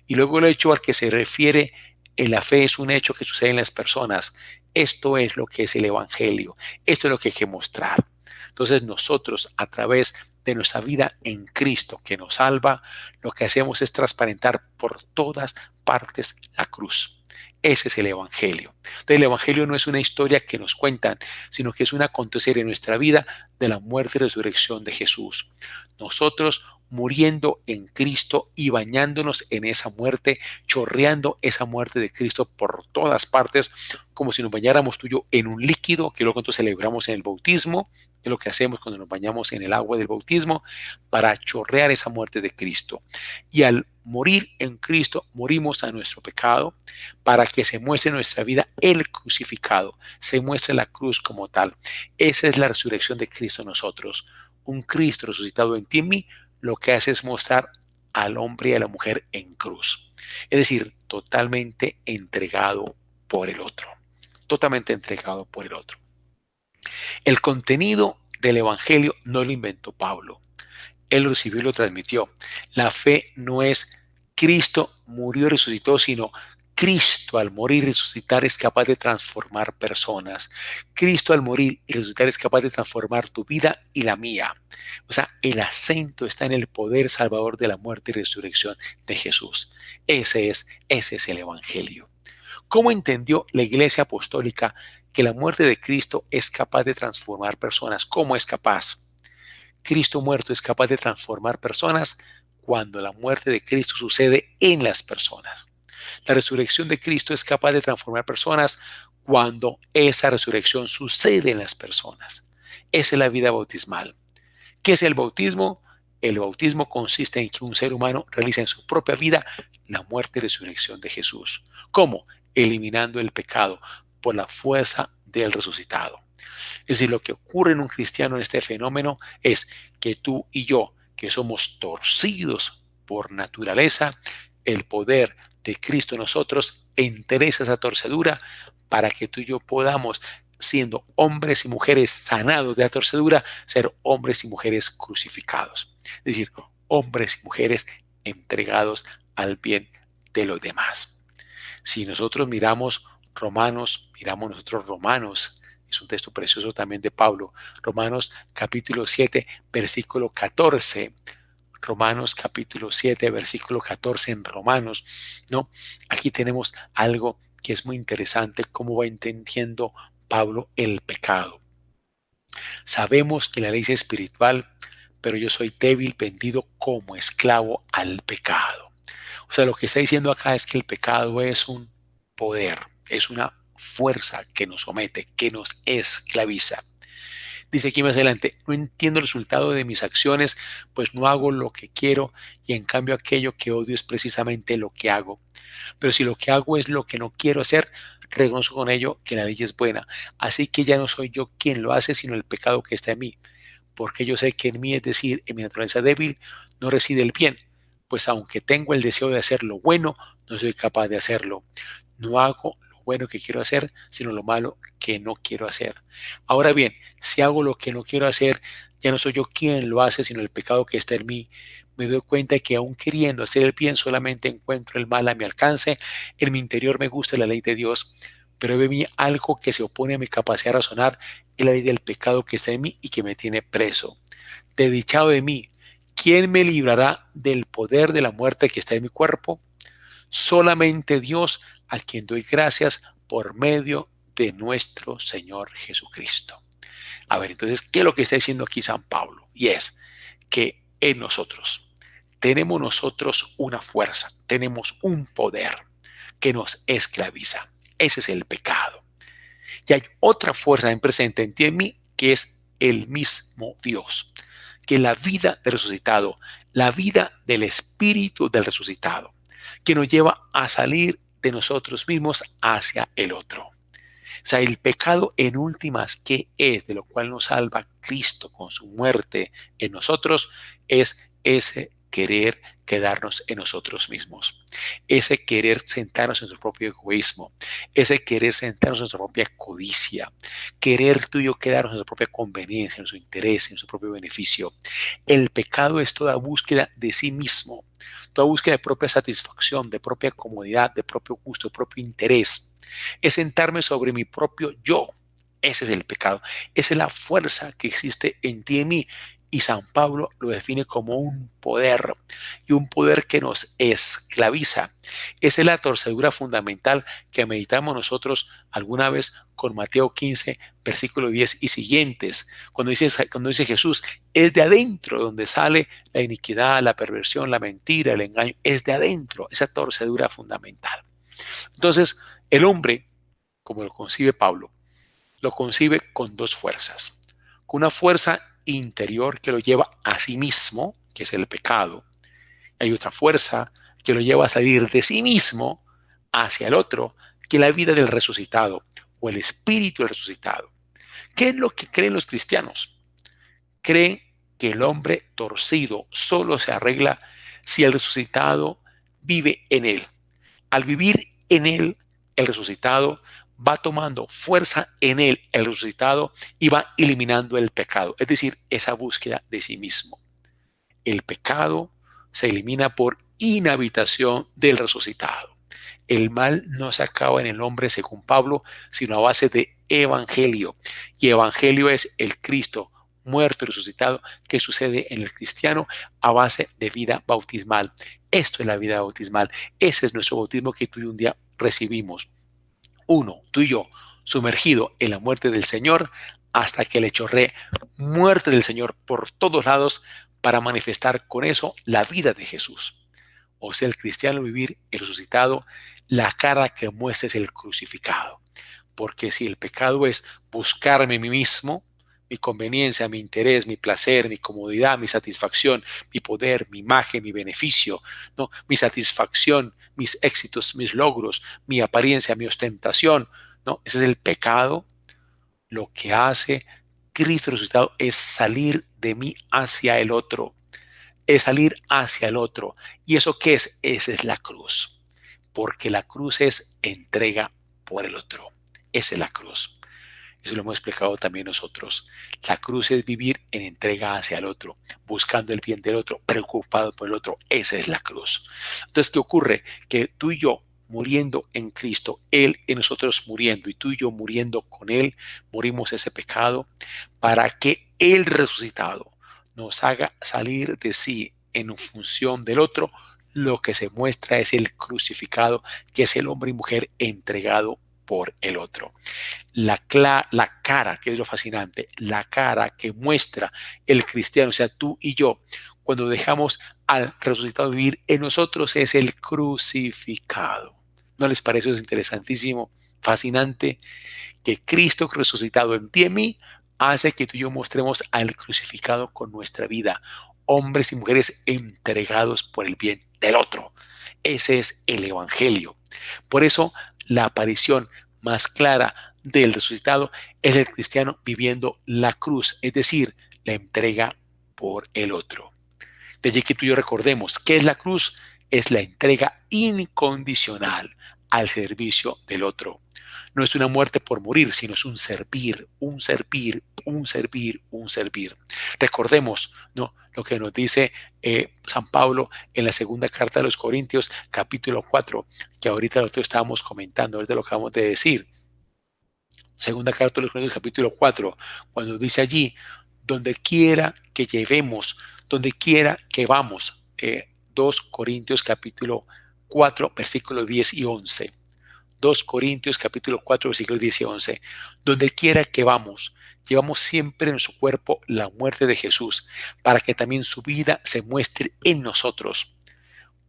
Y luego el hecho al que se refiere en la fe es un hecho que sucede en las personas. Esto es lo que es el Evangelio. Esto es lo que hay que mostrar. Entonces nosotros, a través de nuestra vida en Cristo que nos salva, lo que hacemos es transparentar por todas partes la cruz. Ese es el Evangelio. Entonces el Evangelio no es una historia que nos cuentan, sino que es un acontecer en nuestra vida de la muerte y resurrección de Jesús. Nosotros muriendo en Cristo y bañándonos en esa muerte, chorreando esa muerte de Cristo por todas partes, como si nos bañáramos tú y yo en un líquido, que luego entonces celebramos en el bautismo, es lo que hacemos cuando nos bañamos en el agua del bautismo, para chorrear esa muerte de Cristo. Y al morir en Cristo, morimos a nuestro pecado, para que se muestre en nuestra vida el crucificado, se muestre la cruz como tal. Esa es la resurrección de Cristo en nosotros. Un Cristo resucitado en ti y en mí, lo que hace es mostrar al hombre y a la mujer en cruz. Es decir, totalmente entregado por el otro. Totalmente entregado por el otro. El contenido del Evangelio no lo inventó Pablo. Él lo recibió y lo transmitió. La fe no es Cristo murió y resucitó, sino Cristo al morir y resucitar es capaz de transformar personas. Cristo al morir y resucitar es capaz de transformar tu vida y la mía. O sea, el acento está en el poder salvador de la muerte y resurrección de Jesús. Ese es el Evangelio. ¿Cómo entendió la Iglesia Apostólica que la muerte de Cristo es capaz de transformar personas? ¿Cómo es capaz? Cristo muerto es capaz de transformar personas cuando la muerte de Cristo sucede en las personas. La resurrección de Cristo es capaz de transformar personas cuando esa resurrección sucede en las personas. Esa es la vida bautismal. ¿Qué es el bautismo? El bautismo consiste en que un ser humano realiza en su propia vida la muerte y resurrección de Jesús. ¿Cómo? Eliminando el pecado por la fuerza del resucitado. Es decir, lo que ocurre en un cristiano en este fenómeno es que tú y yo, que somos torcidos por naturaleza, el poder de Cristo en nosotros endereza esa torcedura para que tú y yo podamos, siendo hombres y mujeres sanados de la torcedura, ser hombres y mujeres crucificados. Es decir, hombres y mujeres entregados al bien de los demás. Si nosotros miramos Romanos, es un texto precioso también de Pablo, Romanos capítulo 7, versículo 14. Romanos capítulo 7, versículo 14 en Romanos, ¿no? Aquí tenemos algo que es muy interesante, cómo va entendiendo Pablo el pecado. Sabemos que la ley es espiritual, pero yo soy débil, vendido como esclavo al pecado. O sea, lo que está diciendo acá es que el pecado es un poder, es una fuerza que nos somete, que nos esclaviza. Dice aquí más adelante, no entiendo el resultado de mis acciones, pues no hago lo que quiero y en cambio aquello que odio es precisamente lo que hago. Pero si lo que hago es lo que no quiero hacer, reconozco con ello que la ley es buena. Así que ya no soy yo quien lo hace, sino el pecado que está en mí. Porque yo sé que en mí, es decir, en mi naturaleza débil, no reside el bien. Pues aunque tengo el deseo de hacer lo bueno, no soy capaz de hacerlo. No hago lo bueno que quiero hacer, sino lo malo que no quiero hacer. Ahora bien, si hago lo que no quiero hacer, ya no soy yo quien lo hace, sino el pecado que está en mí. Me doy cuenta que aún queriendo hacer el bien, solamente encuentro el mal a mi alcance. En mi interior me gusta la ley de Dios, pero ve mí algo que se opone a mi capacidad de razonar, es la ley del pecado que está en mí y que me tiene preso. Desdichado de mí, ¿quién me librará del poder de la muerte que está en mi cuerpo? Solamente Dios, a quien doy gracias por medio de nuestro Señor Jesucristo. A ver, entonces, ¿qué es lo que está diciendo aquí San Pablo? Y es que en nosotros tenemos una fuerza, tenemos un poder que nos esclaviza. Ese es el pecado. Y hay otra fuerza en presente en ti y en mí, que es el mismo Dios, que la vida del resucitado, la vida del Espíritu del resucitado, que nos lleva a salir de nosotros mismos hacia el otro. O sea, el pecado en últimas, ¿qué es? De lo cual nos salva Cristo con su muerte en nosotros, es ese querer quedarnos en nosotros mismos, ese querer sentarnos en nuestro propio egoísmo, ese querer sentarnos en nuestra propia codicia, querer tú y yo quedarnos en nuestra propia conveniencia, en nuestro interés, en nuestro propio beneficio. El pecado es toda búsqueda de sí mismo, toda búsqueda de propia satisfacción, de propia comodidad, de propio gusto, de propio interés. Es sentarme sobre mi propio yo. Ese es el pecado. Esa es la fuerza que existe en ti y en mí. Y San Pablo lo define como un poder, y un poder que nos esclaviza. Esa es la torcedura fundamental que meditamos nosotros alguna vez con Mateo 15, versículo 10 y siguientes. Cuando dice Jesús, es de adentro donde sale la iniquidad, la perversión, la mentira, el engaño. Es de adentro, esa torcedura fundamental. Entonces, el hombre, como lo concibe Pablo, lo concibe con dos fuerzas. Con una fuerza interior que lo lleva a sí mismo, que es el pecado. Hay otra fuerza que lo lleva a salir de sí mismo hacia el otro, que es la vida del resucitado o el espíritu del resucitado. ¿Qué es lo que creen los cristianos? Creen que el hombre torcido solo se arregla si el resucitado vive en él. Al vivir en él, el resucitado va tomando fuerza en él, el resucitado, y va eliminando el pecado, es decir, esa búsqueda de sí mismo. El pecado se elimina por inhabitación del resucitado. El mal no se acaba en el hombre, según Pablo, sino a base de evangelio. Y evangelio es el Cristo muerto y resucitado que sucede en el cristiano a base de vida bautismal. Esto es la vida bautismal. Ese es nuestro bautismo que tú y un día recibimos. Uno, tú y yo, sumergido en la muerte del Señor hasta que le chorré muerte del Señor por todos lados para manifestar con eso la vida de Jesús. O sea, el cristiano vivir el resucitado, la cara que muestra es el crucificado. Porque si el pecado es buscarme a mí mismo, mi conveniencia, mi interés, mi placer, mi comodidad, mi satisfacción, mi poder, mi imagen, mi beneficio, ¿no? Mi satisfacción, mis éxitos, mis logros, mi apariencia, mi ostentación, ¿no? Ese es el pecado. Lo que hace Cristo resucitado es salir de mí hacia el otro. Es salir hacia el otro. ¿Y eso qué es? Esa es la cruz. Porque la cruz es entrega por el otro. Esa es la cruz. Eso lo hemos explicado también nosotros. La cruz es vivir en entrega hacia el otro, buscando el bien del otro, preocupado por el otro. Esa es la cruz. Entonces, ¿qué ocurre? Que tú y yo, muriendo en Cristo, Él en nosotros muriendo y tú y yo muriendo con Él, morimos ese pecado para que el resucitado nos haga salir de sí en función del otro. Lo que se muestra es el crucificado, que es el hombre y mujer entregado por el otro. La cara, que es lo fascinante, la cara que muestra el cristiano, o sea, tú y yo, cuando dejamos al resucitado vivir en nosotros, es el crucificado. ¿No les parece eso interesantísimo, fascinante? Que Cristo resucitado en ti y en mí hace que tú y yo mostremos al crucificado con nuestra vida, hombres y mujeres entregados por el bien del otro. Ese es el evangelio. Por eso la aparición más clara del resucitado es el cristiano viviendo la cruz, es decir, la entrega por el otro. De allí que tú y yo recordemos, ¿qué es la cruz? Es la entrega incondicional al servicio del otro. No es una muerte por morir, sino es un servir, un servir, un servir, un servir. Recordemos, ¿no?, lo que nos dice San Pablo en la segunda carta de los Corintios, capítulo 4, que ahorita nosotros estábamos comentando, ahorita lo acabamos de decir. Segunda carta de los Corintios, capítulo 4, cuando dice allí, donde quiera que llevemos, donde quiera que vamos, 2 Corintios capítulo 4, versículos 10 y 11. 2 Corintios capítulo 4, versículos 10 y 11. Donde quiera que vamos, llevamos siempre en su cuerpo la muerte de Jesús, para que también su vida se muestre en nosotros.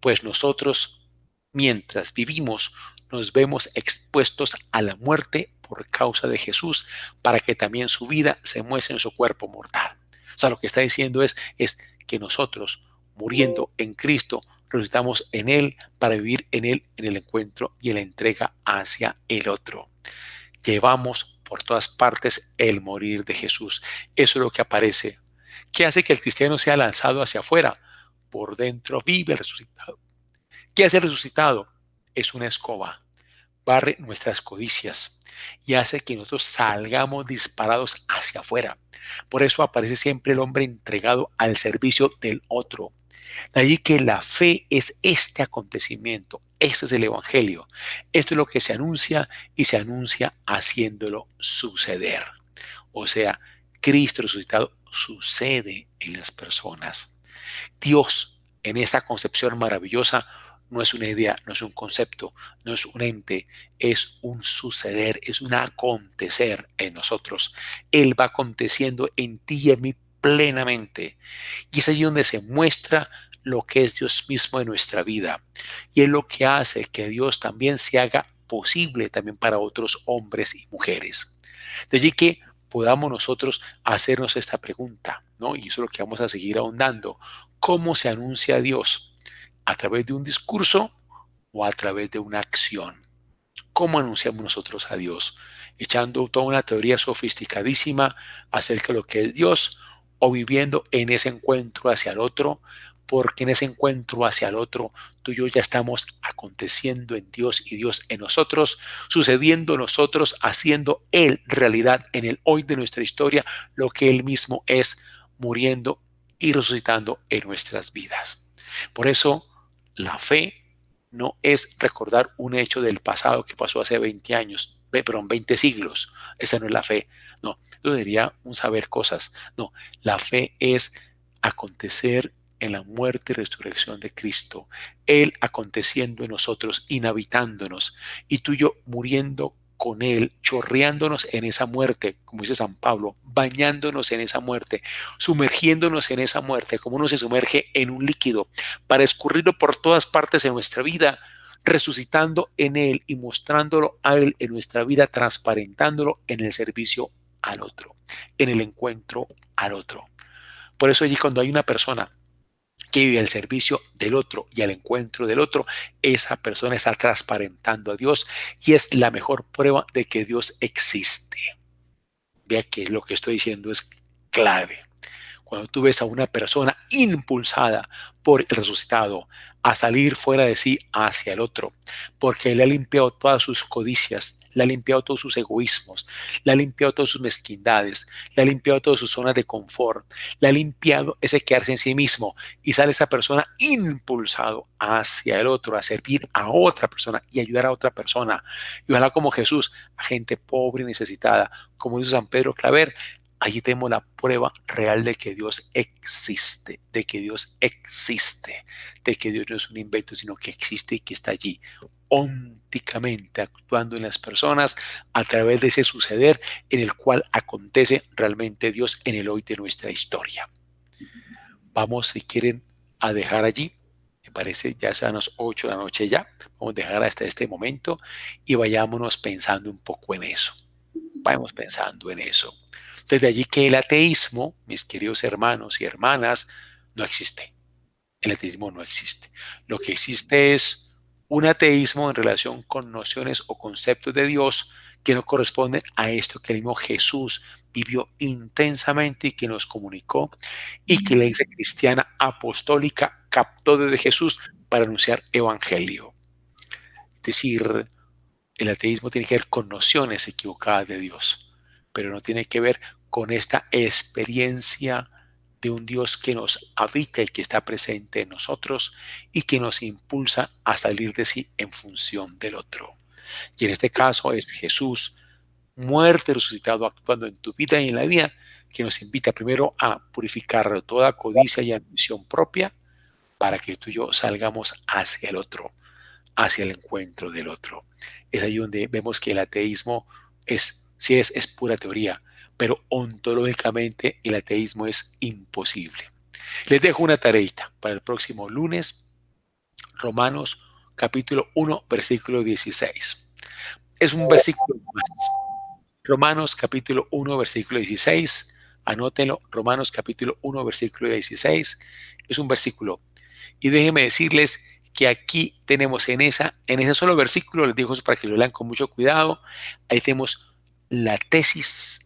Pues nosotros, mientras vivimos, nos vemos expuestos a la muerte por causa de Jesús, para que también su vida se muestre en su cuerpo mortal. O sea, lo que está diciendo es que nosotros, muriendo en Cristo, resucitamos en Él para vivir en Él, en el encuentro y en la entrega hacia el otro. Llevamos por todas partes el morir de Jesús. Eso es lo que aparece. ¿Qué hace que el cristiano sea lanzado hacia afuera? Por dentro vive el resucitado. ¿Qué hace el resucitado? Es una escoba. Barre nuestras codicias y hace que nosotros salgamos disparados hacia afuera. Por eso aparece siempre el hombre entregado al servicio del otro. De allí que la fe es este acontecimiento, este es el evangelio. Esto es lo que se anuncia y se anuncia haciéndolo suceder. O sea, Cristo resucitado sucede en las personas. Dios, en esta concepción maravillosa, no es una idea, no es un concepto, no es un ente, es un suceder, es un acontecer en nosotros. Él va aconteciendo en ti y en mí plenamente. Y es allí donde se muestra lo que es Dios mismo en nuestra vida. Y es lo que hace que Dios también se haga posible también para otros hombres y mujeres. De allí que podamos nosotros hacernos esta pregunta, ¿no? Y eso es lo que vamos a seguir ahondando. ¿Cómo se anuncia a Dios? ¿A través de un discurso o a través de una acción? ¿Cómo anunciamos nosotros a Dios? ¿Echando toda una teoría sofisticadísima acerca de lo que es Dios o viviendo en ese encuentro hacia el otro? Porque en ese encuentro hacia el otro, tú y yo ya estamos aconteciendo en Dios y Dios en nosotros, sucediendo nosotros, haciendo Él realidad en el hoy de nuestra historia, lo que Él mismo es, muriendo y resucitando en nuestras vidas. Por eso, la fe no es recordar un hecho del pasado que pasó hace 20 años, perdón, 20 siglos. Esa no es la fe. No, eso sería un saber cosas. No, la fe es acontecer en la muerte y resurrección de Cristo. Él aconteciendo en nosotros, inhabitándonos, y tú y yo muriendo con Él, chorreándonos en esa muerte, como dice San Pablo, bañándonos en esa muerte, sumergiéndonos en esa muerte, como uno se sumerge en un líquido, para escurrirlo por todas partes de nuestra vida, resucitando en Él y mostrándolo a Él en nuestra vida, transparentándolo en el servicio al otro, en el encuentro al otro. Por eso allí cuando hay una persona que vive al servicio del otro y al encuentro del otro, esa persona está transparentando a Dios y es la mejor prueba de que Dios existe. Vea que lo que estoy diciendo es clave. Cuando tú ves a una persona impulsada por el resucitado a salir fuera de sí hacia el otro, porque le ha limpiado todas sus codicias, le ha limpiado todos sus egoísmos, le ha limpiado todas sus mezquindades, le ha limpiado todas sus zonas de confort, le ha limpiado ese quedarse en sí mismo y sale esa persona impulsado hacia el otro, a servir a otra persona y ayudar a otra persona. Y ojalá como Jesús, a gente pobre y necesitada, como dice San Pedro Claver. Allí tenemos la prueba real de que Dios existe, de que Dios existe, de que Dios no es un invento, sino que existe y que está allí, ónticamente actuando en las personas a través de ese suceder en el cual acontece realmente Dios en el hoy de nuestra historia. Vamos, si quieren, a dejar allí. Me parece ya sean las 8 de la noche ya. Vamos a dejar hasta este momento y vayámonos pensando un poco en eso. Vayamos pensando en eso. Desde allí que el ateísmo, mis queridos hermanos y hermanas, no existe. El ateísmo no existe. Lo que existe es un ateísmo en relación con nociones o conceptos de Dios que no corresponden a esto que el mismo Jesús vivió intensamente y que nos comunicó y que la iglesia cristiana apostólica captó desde Jesús para anunciar evangelio. Es decir, el ateísmo tiene que ver con nociones equivocadas de Dios, pero no tiene que ver con esta experiencia de un Dios que nos habita y que está presente en nosotros y que nos impulsa a salir de sí en función del otro. Y en este caso es Jesús, muerto y resucitado, actuando en tu vida y en la vida, que nos invita primero a purificar toda codicia y ambición propia para que tú y yo salgamos hacia el otro, hacia el encuentro del otro. Es ahí donde vemos que el ateísmo sí es pura teoría, pero ontológicamente el ateísmo es imposible. Les dejo una tareita para el próximo lunes, Romanos capítulo 1, versículo 16. Es un versículo más. Romanos capítulo 1, versículo 16. Anótenlo, Romanos capítulo 1, versículo 16. Es un versículo. Y déjenme decirles que aquí tenemos en ese solo versículo, les digo eso para que lo lean con mucho cuidado, ahí tenemos la tesis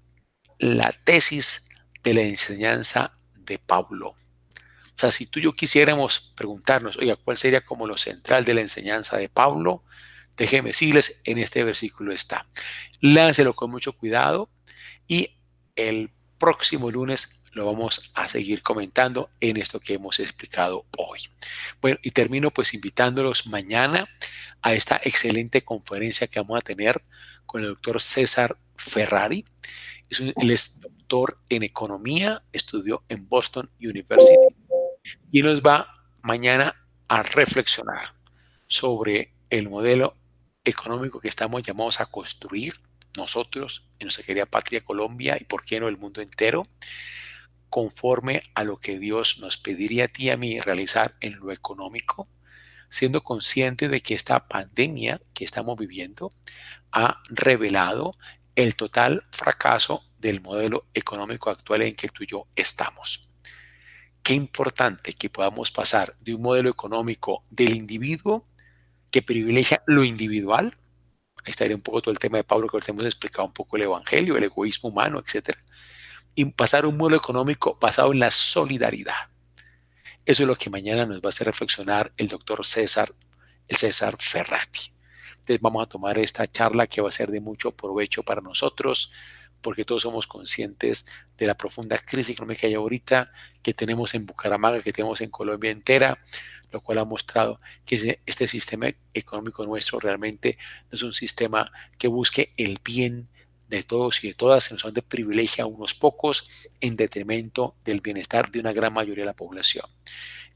de la enseñanza de Pablo. O sea, si tú y yo quisiéramos preguntarnos, oiga, ¿cuál sería como lo central de la enseñanza de Pablo? Déjenme decirles, en este versículo está. Léanselo con mucho cuidado y el próximo lunes lo vamos a seguir comentando en esto que hemos explicado hoy. Bueno, y termino pues invitándolos mañana a esta excelente conferencia que vamos a tener con el doctor César Ferrari. Él es doctor en economía, estudió en Boston University y nos va mañana a reflexionar sobre el modelo económico que estamos llamados a construir nosotros en nuestra querida patria Colombia y por qué no el mundo entero, conforme a lo que Dios nos pediría a ti y a mí realizar en lo económico, siendo consciente de que esta pandemia que estamos viviendo ha revelado el total fracaso del modelo económico actual en que tú y yo estamos. Qué importante que podamos pasar de un modelo económico del individuo que privilegia lo individual. Ahí estaría un poco todo el tema de Pablo, que ahorita hemos explicado un poco el evangelio, el egoísmo humano, etc. Y pasar a un modelo económico basado en la solidaridad. Eso es lo que mañana nos va a hacer reflexionar el doctor César Ferrati. Entonces vamos a tomar esta charla que va a ser de mucho provecho para nosotros, porque todos somos conscientes de la profunda crisis económica que hay ahorita, que tenemos en Bucaramanga, que tenemos en Colombia entera, lo cual ha mostrado que este sistema económico nuestro realmente no es un sistema que busque el bien de todos y de todas, sino son de privilegio a unos pocos en detrimento del bienestar de una gran mayoría de la población.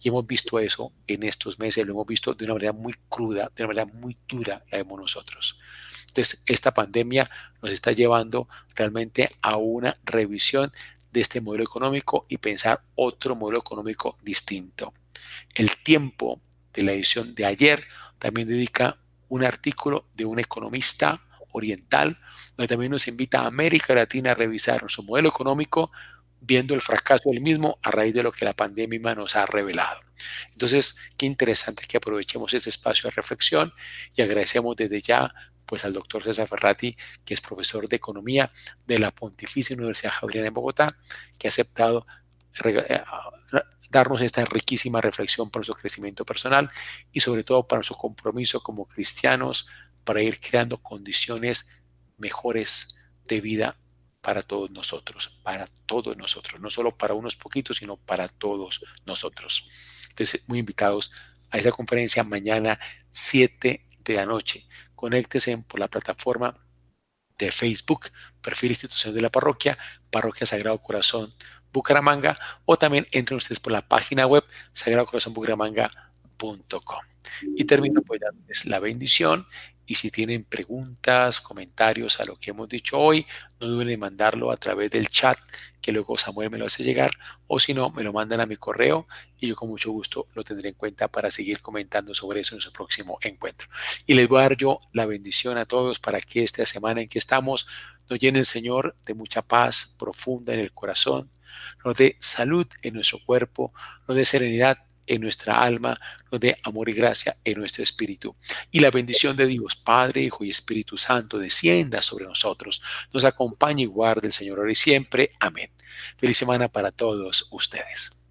Y hemos visto eso en estos meses, lo hemos visto de una manera muy cruda, de una manera muy dura, la vemos nosotros. Entonces, esta pandemia nos está llevando realmente a una revisión de este modelo económico y pensar otro modelo económico distinto. El Tiempo de la edición de ayer también dedica un artículo de un economista oriental, donde también nos invita a América Latina a revisar nuestro modelo económico, viendo el fracaso del mismo a raíz de lo que la pandemia nos ha revelado. Entonces, qué interesante que aprovechemos este espacio de reflexión y agradecemos desde ya pues al doctor César Ferrati, que es profesor de economía de la Pontificia Universidad Javeriana en Bogotá, que ha aceptado darnos esta riquísima reflexión para nuestro crecimiento personal y sobre todo para nuestro compromiso como cristianos para ir creando condiciones mejores de vida para todos nosotros, no solo para unos poquitos, sino para todos nosotros. Entonces, muy invitados a esa conferencia mañana 7 de la noche. Conéctese por la plataforma de Facebook, Perfil Institución de la Parroquia, Parroquia Sagrado Corazón Bucaramanga, o también entren ustedes por la página web sagradocorazonbucaramanga.com. Y termino pues dándoles la bendición, y si tienen preguntas, comentarios a lo que hemos dicho hoy, no duden en mandarlo a través del chat, que luego Samuel me lo hace llegar, o si no, me lo mandan a mi correo y yo con mucho gusto lo tendré en cuenta para seguir comentando sobre eso en su próximo encuentro. Y les voy a dar yo la bendición a todos para que esta semana en que estamos nos llene el Señor de mucha paz profunda en el corazón, nos dé salud en nuestro cuerpo, nos dé serenidad en nuestra alma, nos dé amor y gracia en nuestro espíritu. Y la bendición de Dios, Padre, Hijo y Espíritu Santo, descienda sobre nosotros, nos acompañe y guarde el Señor ahora y siempre. Amén. Feliz semana para todos ustedes.